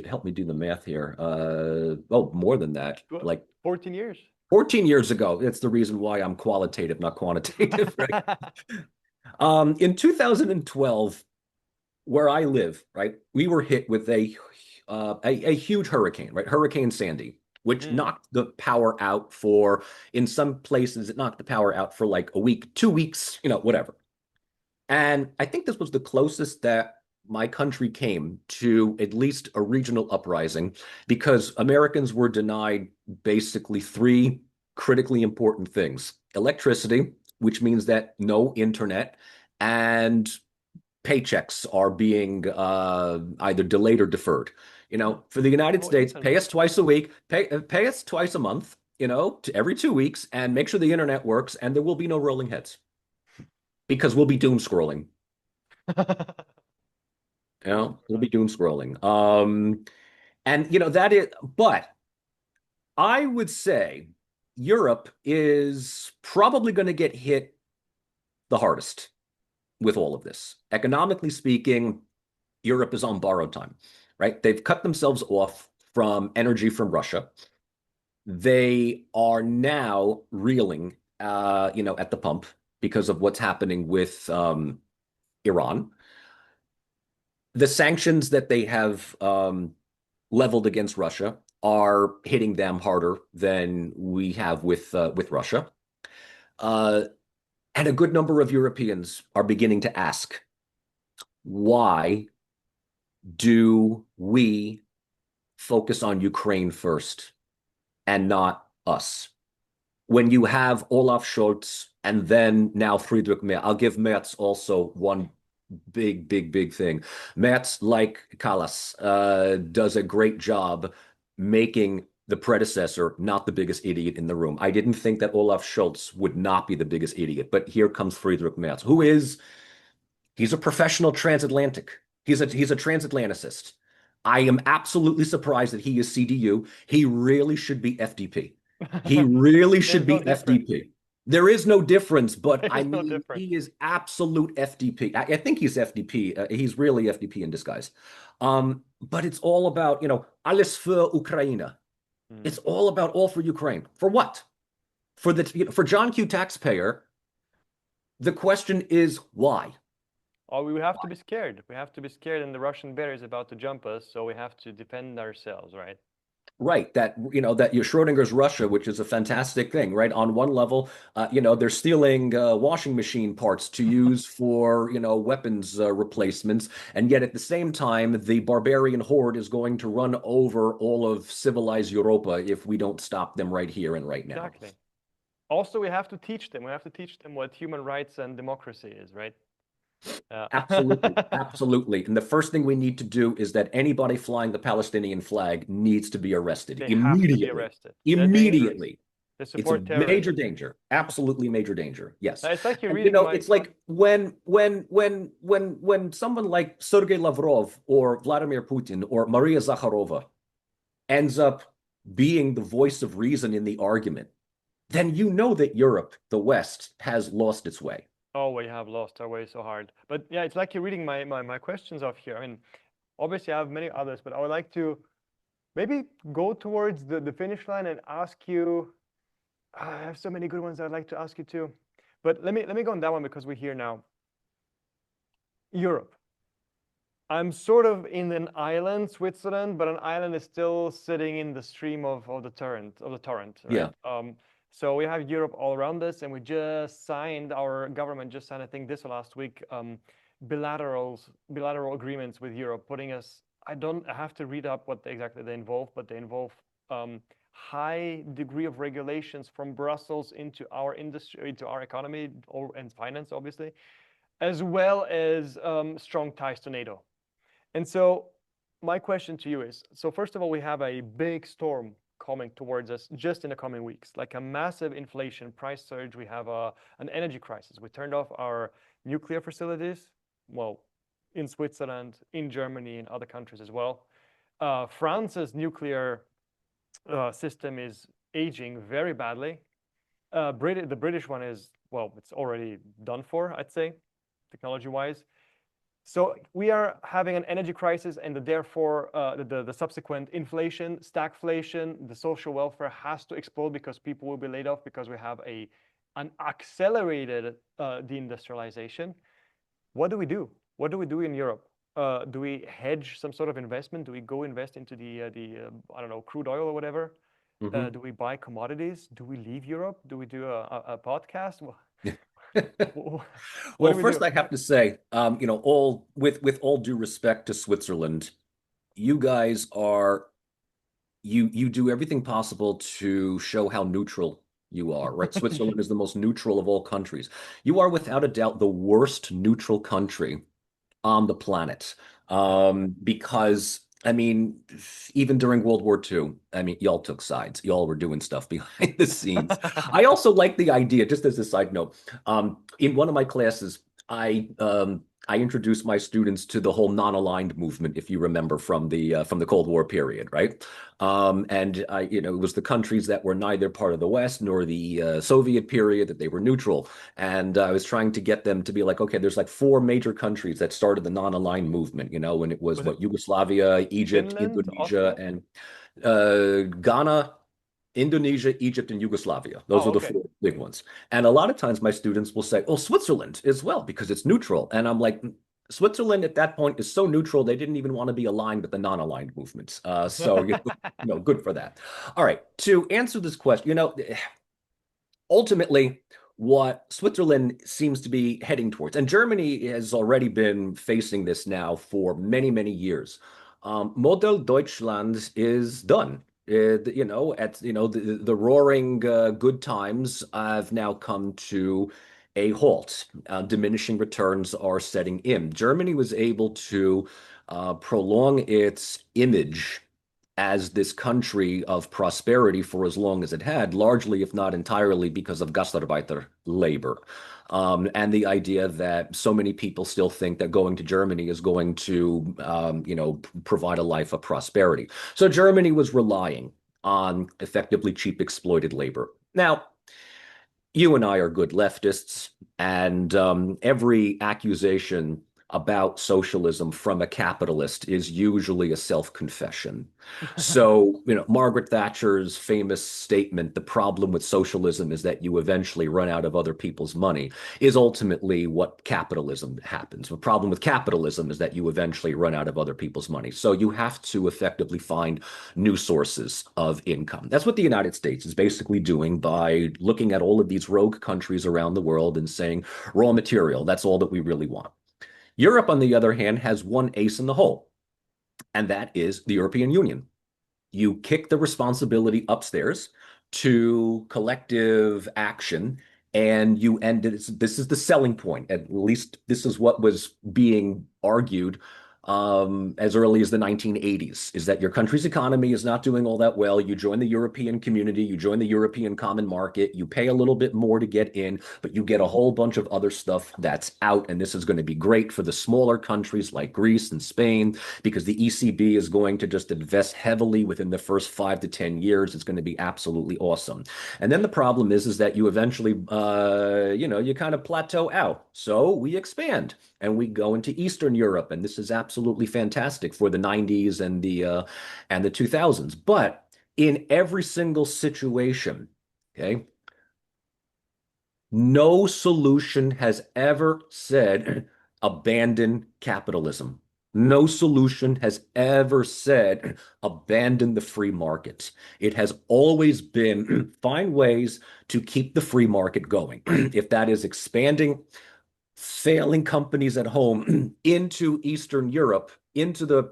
help me do the math here. More than that, like 14 years. 14 years ago. That's the reason why I'm qualitative, not quantitative, right? In 2012, where I live, right, we were hit with a huge hurricane, right? Hurricane Sandy, which knocked the power out for, in some places, it knocked the power out for like a week, 2 weeks, whatever. And I think this was the closest that my country came to at least a regional uprising, because Americans were denied basically 3 critically important things: electricity, which means that no internet, and paychecks are being either delayed or deferred. For the United States, pay us twice a week, pay us twice a month, every 2 weeks, and make sure the internet works, and there will be no rolling heads, because we'll be doom scrolling. We'll be doom scrolling. That is, but I would say Europe is probably going to get hit the hardest with all of this. Economically speaking, Europe is on borrowed time, right? They've cut themselves off from energy from Russia. They are now reeling, at the pump because of what's happening with Iran. The sanctions that they have leveled against Russia are hitting them harder than we have with Russia. And a good number of Europeans are beginning to ask, why do we focus on Ukraine first and not us? When you have Olaf Scholz and then now Friedrich Merz, I'll give Merz also one big thing. Merz, like Kallas, does a great job making the predecessor, not the biggest idiot in the room. I didn't think that Olaf Scholz would not be the biggest idiot, but here comes Friedrich Merz, he's a professional transatlantic. He's a transatlanticist. I am absolutely surprised that he is CDU. He really should be FDP. He really should be FDP. There is no difference, but I mean, he is absolute FDP. I think he's FDP. He's really FDP in disguise. But it's all about, alles für Ukraine. It's all about all for Ukraine. For what? For John Q. taxpayer, the question is why? Oh, we have to be scared. We have to be scared, and the Russian bear is about to jump us, so we have to defend ourselves, right? Right, that your Schrodinger's Russia, which is a fantastic thing, right? On one level, they're stealing washing machine parts to use for weapons replacements, and yet at the same time, the barbarian horde is going to run over all of civilized Europa if we don't stop them right here and right now. Exactly. Also, we have to teach them. We have to teach them what human rights and democracy is, right? Absolutely, absolutely. And the first thing we need to do is that anybody flying the Palestinian flag needs to be arrested immediately. Have to be arrested. Immediately. It's a major danger. Absolutely major danger. Yes. It's like you're reading. It's like when someone like Sergei Lavrov or Vladimir Putin or Maria Zakharova ends up being the voice of reason in the argument, then you know that Europe, the West, has lost its way. Oh, we have lost our way so hard. But yeah, it's like you're reading my questions off here. I mean, obviously I have many others, but I would like to maybe go towards the finish line and ask you. I have so many good ones I'd like to ask you too. But let me go on that one because we're here now. Europe. I'm sort of in an island, Switzerland, but an island is still sitting in the stream of the torrent. Right? Yeah. So we have Europe all around us, and we just signed, our government just signed, I think this last week, bilateral agreements with Europe, putting us, I have to read up what exactly they involve, but they involve high degree of regulations from Brussels into our industry, into our economy and finance, obviously, as well as strong ties to NATO. And so my question to you is, so first of all, we have a big storm coming towards us just in the coming weeks, like a massive inflation, price surge. We have an energy crisis. We turned off our nuclear facilities, well, in Switzerland, in Germany, in other countries as well. France's nuclear system is aging very badly. The British one is, well, it's already done for, I'd say, technology-wise. So we are having an energy crisis, and therefore the subsequent inflation, stagflation, the social welfare has to explode because people will be laid off because we have an accelerated deindustrialization. What do we do? What do we do in Europe? Do we hedge some sort of investment? Do we go invest into the I don't know, crude oil or whatever? Do we buy commodities? Do we leave Europe? Do we do a podcast? Well, first I have to say, all with all due respect to Switzerland, you guys you do everything possible to show how neutral you are, right? Switzerland is the most neutral of all countries. You are without a doubt the worst neutral country on the planet, because I mean, even during World War II, I mean, y'all took sides. Y'all were doing stuff behind the scenes. I also like the idea, just as a side note, in one of my classes, I introduced my students to the whole non-aligned movement, if you remember from the Cold War period, right? And it was the countries that were neither part of the West nor the Soviet period, that they were neutral. And I was trying to get them to be like, okay, there's like 4 major countries that started the non-aligned movement, when it was Yugoslavia, Egypt, Finland, Indonesia, and Ghana, Indonesia, Egypt, and Yugoslavia. Those are the 4 big ones. And a lot of times my students will say, oh, Switzerland as well, because it's neutral. And I'm like, Switzerland at that point is so neutral, they didn't even want to be aligned with the non-aligned movements. So, good for that. All right. To answer this question, ultimately, what Switzerland seems to be heading towards, and Germany has already been facing this now for many, many years. Model Deutschland is done. The roaring good times have now come to a halt. Diminishing returns are setting in. Germany was able to prolong its image as this country of prosperity for as long as it had, largely, if not entirely, because of Gastarbeiter labor. And the idea that so many people still think that going to Germany is going to, provide a life of prosperity. So Germany was relying on effectively cheap exploited labor. Now, you and I are good leftists, and every accusation about socialism from a capitalist is usually a self-confession. So, Margaret Thatcher's famous statement, the problem with socialism is that you eventually run out of other people's money, is ultimately what capitalism happens. The problem with capitalism is that you eventually run out of other people's money. So you have to effectively find new sources of income. That's what the United States is basically doing by looking at all of these rogue countries around the world and saying, raw material, that's all that we really want. Europe, on the other hand, has one ace in the hole, and that is the European Union. You kick the responsibility upstairs to collective action, and you end it. This is the selling point. At least this is what was being argued as early as the 1980s, is that your country's economy is not doing all that well. You join the European community, you join the European common market, you pay a little bit more to get in, but you get a whole bunch of other stuff that's out. And this is going to be great for the smaller countries like Greece and Spain, because the ECB is going to just invest heavily within the first 5 to 10 years. It's going to be absolutely awesome. And then the problem is that you eventually, you kind of plateau out. So we expand and we go into Eastern Europe, and this is absolutely fantastic for the 90s and the 2000s. But in every single situation, okay, no solution has ever said abandon capitalism. No solution has ever said abandon the free market. It has always been find ways to keep the free market going. If that is expanding failing companies at home into Eastern Europe, into the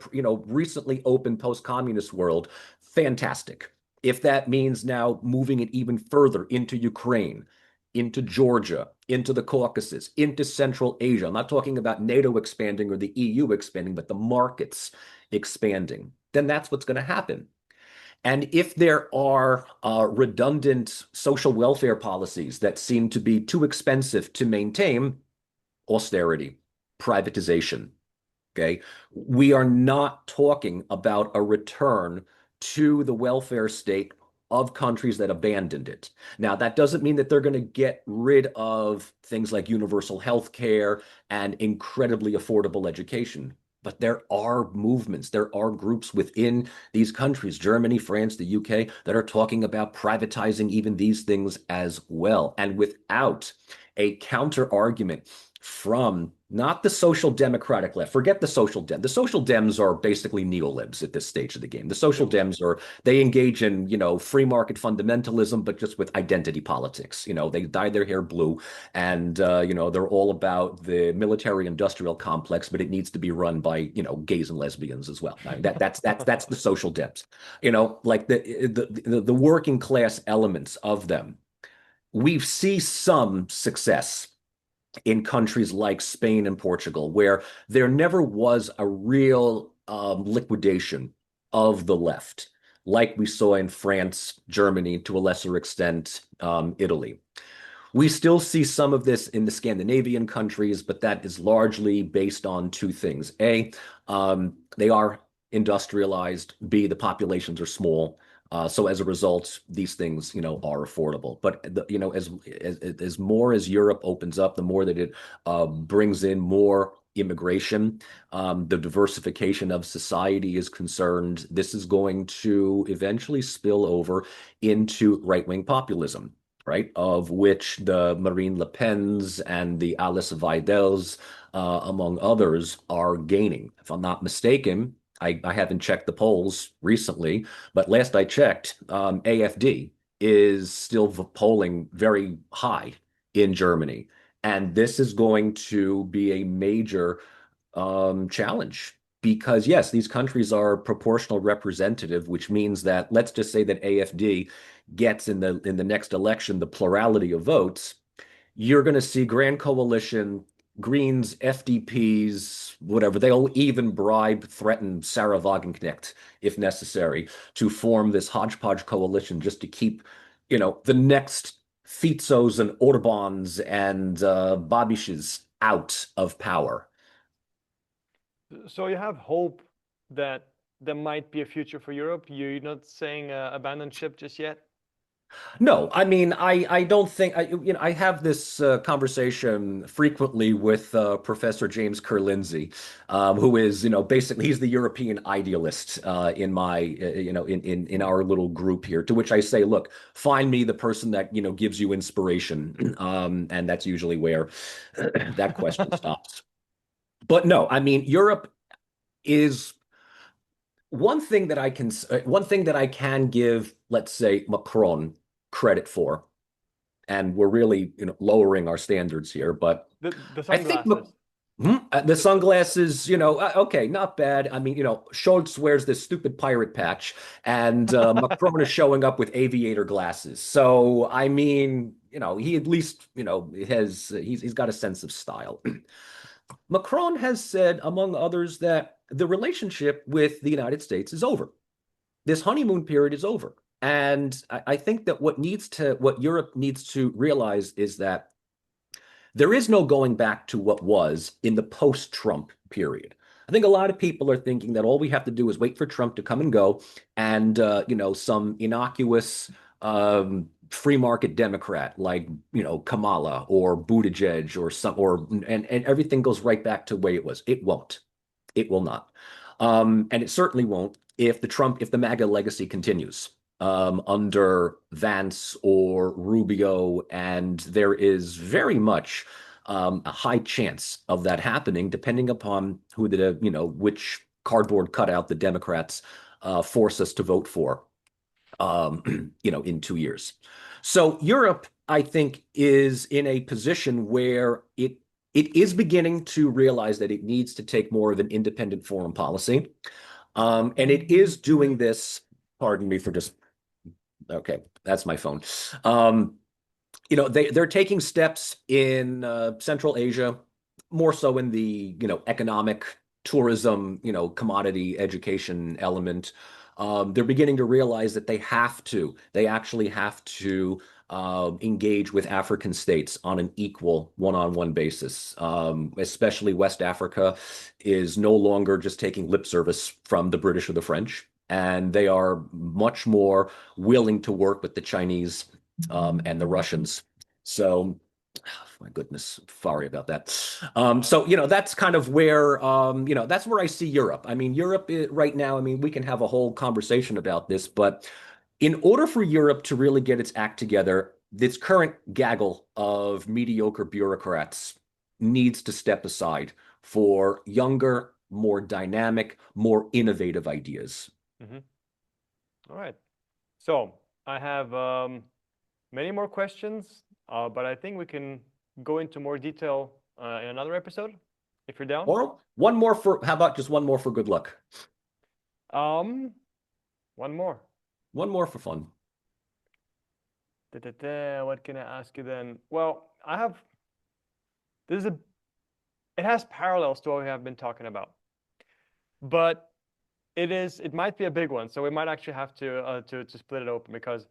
recently open post-communist world, fantastic. If that means now moving it even further into Ukraine, into Georgia, into the Caucasus, into Central Asia, I'm not talking about NATO expanding or the EU expanding, but the markets expanding, then that's what's going to happen. And if there are redundant social welfare policies that seem to be too expensive to maintain, austerity, privatization, okay? We are not talking about a return to the welfare state of countries that abandoned it. Now, that doesn't mean that they're going to get rid of things like universal health care and incredibly affordable education. But there are movements, there are groups within these countries, Germany, France, the UK, that are talking about privatizing even these things as well. And without a counter argument from not the social democratic left. Forget the social dem. The social dems are basically neolibs at this stage of the game. The social dems they engage in, free market fundamentalism, but just with identity politics. They dye their hair blue and, they're all about the military industrial complex, but it needs to be run by, gays and lesbians as well. That's the social dems, like the working class elements of them. We see some success in countries like Spain and Portugal, where there never was a real liquidation of the left, like we saw in France, Germany, to a lesser extent, Italy. We still see some of this in the Scandinavian countries, but that is largely based on two things. A, they are industrialized. B, the populations are small. So as a result, these things, are affordable. But as more as Europe opens up, the more that it brings in more immigration, the diversification of society is concerned. This is going to eventually spill over into right-wing populism, right? Of which the Marine Le Pens and the Alice Weidels, among others, are gaining. If I'm not mistaken, I haven't checked the polls recently, but last I checked, AfD is still polling very high in Germany. And this is going to be a major challenge because, yes, these countries are proportional representative, which means that let's just say that AfD gets in the next election the plurality of votes. You're going to see Grand Coalition Greens, FDPs, whatever, they'll even bribe, threaten Sarah Wagenknecht if necessary to form this hodgepodge coalition just to keep, the next Fizos and Orbans and Babishes out of power. So you have hope that there might be a future for Europe. You're not saying abandon ship just yet? No, I mean, I don't think I have this conversation frequently with Professor James Kerr-Lindsay, who is basically he's the European idealist in my in our little group here. To which I say, look, find me the person that gives you inspiration, and that's usually where that question stops. But no, I mean, Europe is one thing that I can give, let's say, Macron credit for, and we're really lowering our standards here, but The I think sunglasses. the sunglasses, okay, not bad. I mean, Scholz wears this stupid pirate patch, and Macron is showing up with aviator glasses. So I mean, he at least he's got a sense of style. Macron has said, among others, that the relationship with the United States is over. This honeymoon period is over. And I think that what Europe needs to realize is that there is no going back to what was in the post-Trump period. I think a lot of people are thinking that all we have to do is wait for Trump to come and go, and some innocuous free market Democrat like Kamala or Buttigieg and everything goes right back to the way it was. It won't. It will not. And it certainly won't if the MAGA legacy continues under Vance or Rubio, and there is very much a high chance of that happening, depending upon which cardboard cutout the Democrats force us to vote for, in 2 years. So Europe, I think, is in a position where it is beginning to realize that it needs to take more of an independent foreign policy. And it is doing this, pardon me for just, okay, that's my phone. They're taking steps in Central Asia, more so in the, economic, tourism, commodity, education element. They're beginning to realize that they actually have to engage with African states on an equal one-on-one basis. Especially West Africa is no longer just taking lip service from the British or the French, and they are much more willing to work with the Chinese and the Russians. So, my goodness, sorry about that. So, that's kind of where, that's where I see Europe. I mean, Europe right now, I mean, we can have a whole conversation about this, but in order for Europe to really get its act together, this current gaggle of mediocre bureaucrats needs to step aside for younger, more dynamic, more innovative ideas. Mm-hmm. All right. So I have many more questions, but I think we can go into more detail in another episode, if you're down. Or how about just one more for good luck? One more. One more for fun. What can I ask you then? Well, it has parallels to what we have been talking about, but it might be a big one, so we might actually have to split it open, because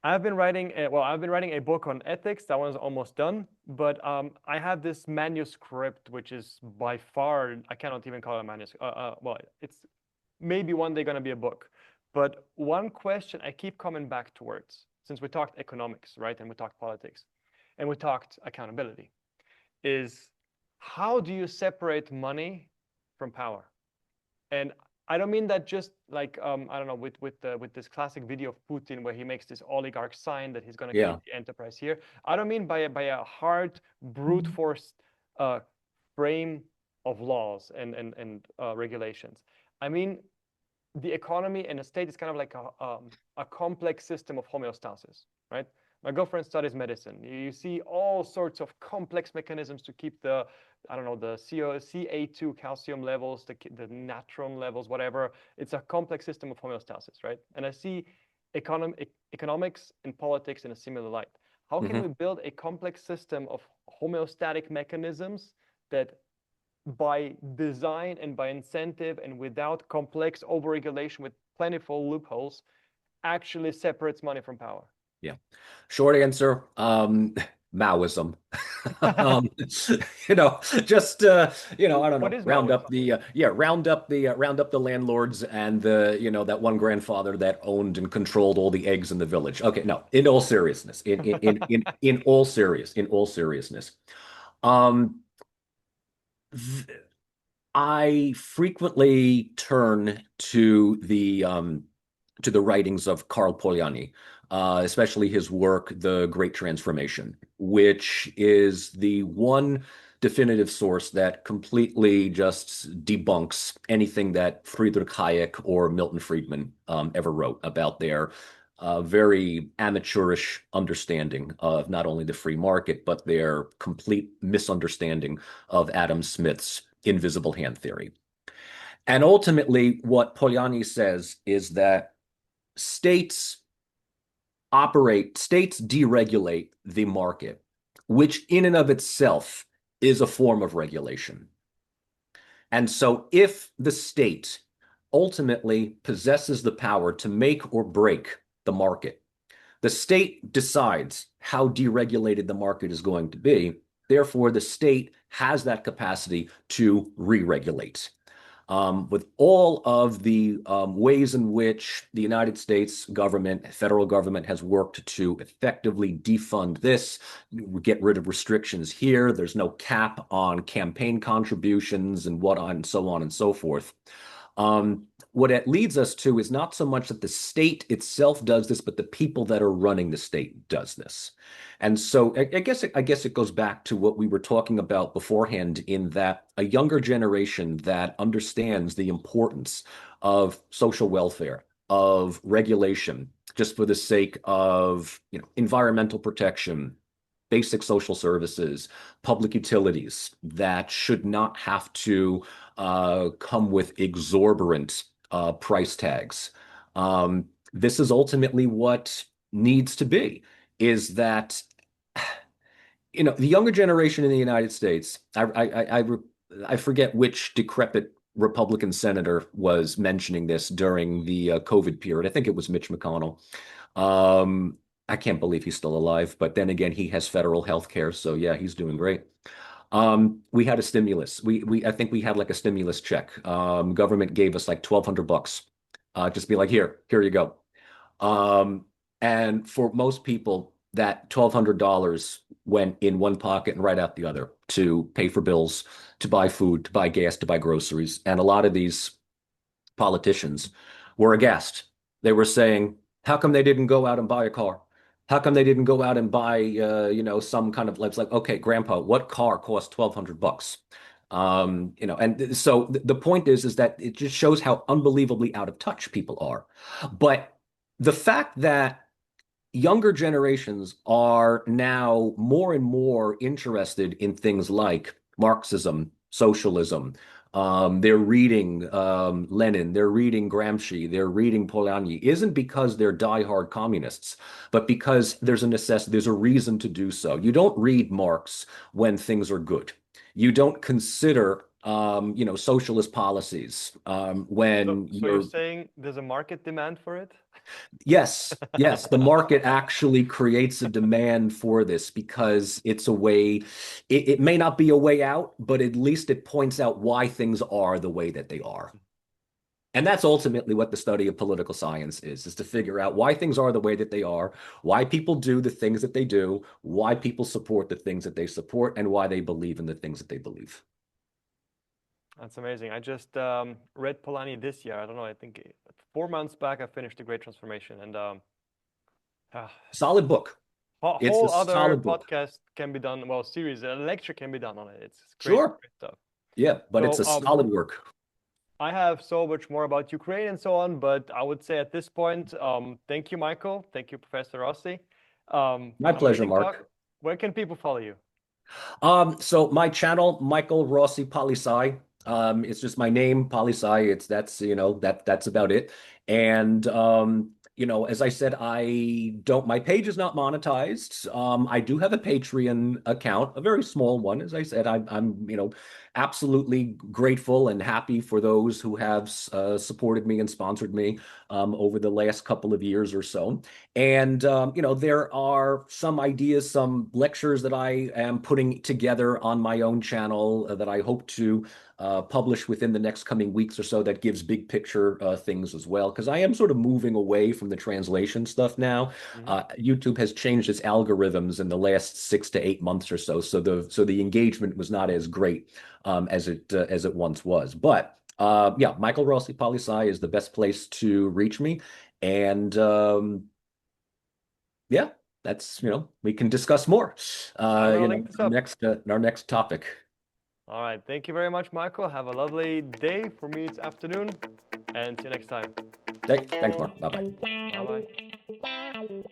I've been writing a book on ethics. That one's almost done, but I have this manuscript, which is by far, I cannot even call it a manuscript. Well, it's maybe one day going to be a book. But one question I keep coming back towards, since we talked economics, right, and we talked politics, and we talked accountability, is how do you separate money from power? And I don't mean that just like I don't know, with this classic video of Putin where he makes this oligarch sign that he's going to create the enterprise here. I don't mean by a hard brute force frame of laws and regulations. I mean the economy and the state is kind of like a complex system of homeostasis, right? My girlfriend studies medicine. You see all sorts of complex mechanisms to keep the, I don't know, the Ca2 calcium levels, the natron levels, whatever. It's a complex system of homeostasis, right? And I see economics and politics in a similar light. How can we build a complex system of homeostatic mechanisms that by design and by incentive and without complex overregulation with plentiful loopholes actually separates money from power? Yeah. Short answer, Maoism. Um, just I don't What know, is Maoism? round up the landlords and that one grandfather that owned and controlled all the eggs in the village. Okay, no, in all seriousness, in all seriousness, um, th- I frequently turn to the writings of Karl Polanyi, especially his work, The Great Transformation, which is the one definitive source that completely just debunks anything that Friedrich Hayek or Milton Friedman ever wrote about their very amateurish understanding of not only the free market, but their complete misunderstanding of Adam Smith's invisible hand theory. And ultimately, what Polanyi says is that states states deregulate the market, which in and of itself is a form of regulation. And so if the state ultimately possesses the power to make or break the market, the state decides how deregulated the market is going to be. Therefore, the state has that capacity to re-regulate. With all of the ways in which the United States government, federal government, has worked to effectively defund this, get rid of restrictions here. There's no cap on campaign contributions and so on and so forth. What it leads us to is not so much that the state itself does this, but the people that are running the state does this. And so I guess it goes back to what we were talking about beforehand, in that a younger generation that understands the importance of social welfare, of regulation, just for the sake of environmental protection, basic social services, public utilities that should not have to come with exorbitant price tags. This is ultimately what needs to be, is that the younger generation in the United States. I forget which decrepit Republican senator was mentioning this during the COVID period. I think it was Mitch McConnell. I can't believe he's still alive, but then again, he has federal health care, so yeah, he's doing great. We had a stimulus. I think we had like a stimulus check. Government gave us like $1,200. Just be like, here you go. And for most people, that $1,200 went in one pocket and right out the other to pay for bills, to buy food, to buy gas, to buy groceries. And a lot of these politicians were aghast. They were saying, how come they didn't go out and buy a car? How come they didn't go out and buy, some kind of, like, okay, Grandpa, what car costs $1,200? And so the point is that it just shows how unbelievably out of touch people are. But the fact that younger generations are now more and more interested in things like Marxism, socialism. They're reading Lenin, they're reading Gramsci, they're reading Polanyi, isn't because they're diehard communists, but because there's a necessity, there's a reason to do so. You don't read Marx when things are good. You don't consider socialist policies when So you're saying there's a market demand for it? Yes, the market actually creates a demand for this because it's a way, it may not be a way out, but at least it points out why things are the way that they are. And that's ultimately what the study of political science is to figure out why things are the way that they are, why people do the things that they do, why people support the things that they support, and why they believe in the things that they believe. That's amazing. I just read Polanyi this year. I don't know. I think 4 months back, I finished The Great Transformation, and Solid book. a It's a whole other solid book. podcast can be done. Well, series, a lecture can be done on it. It's great, Sure. great stuff. Yeah, but it's So a solid work. I have so much more about Ukraine and so on, but I would say at this point, thank you, Michael. Thank you, Professor Rossi. My pleasure, Amazing talk. Mark. Where can people follow you? So my channel, Michael Rossi Poli Sci. It's just my name, Poli Sci. That's about it. And as I said, my page is not monetized. I do have a Patreon account, a very small one. As I said, I'm absolutely grateful and happy for those who have supported me and sponsored me over the last couple of years or so. And there are some ideas, some lectures that I am putting together on my own channel that I hope to publish within the next coming weeks or so that gives big picture things as well. Because I am sort of moving away from the translation stuff now. YouTube has changed its algorithms in the last 6 to 8 months or so. So the engagement was not as great as it once was. But yeah, Michael Rossi Poli-Sci is the best place to reach me. And yeah, that's, we can discuss more our next topic. All right. Thank you very much, Michael. Have a lovely day. For me, it's afternoon. And see you next time. Thanks, Mark. Bye-bye. Bye-bye.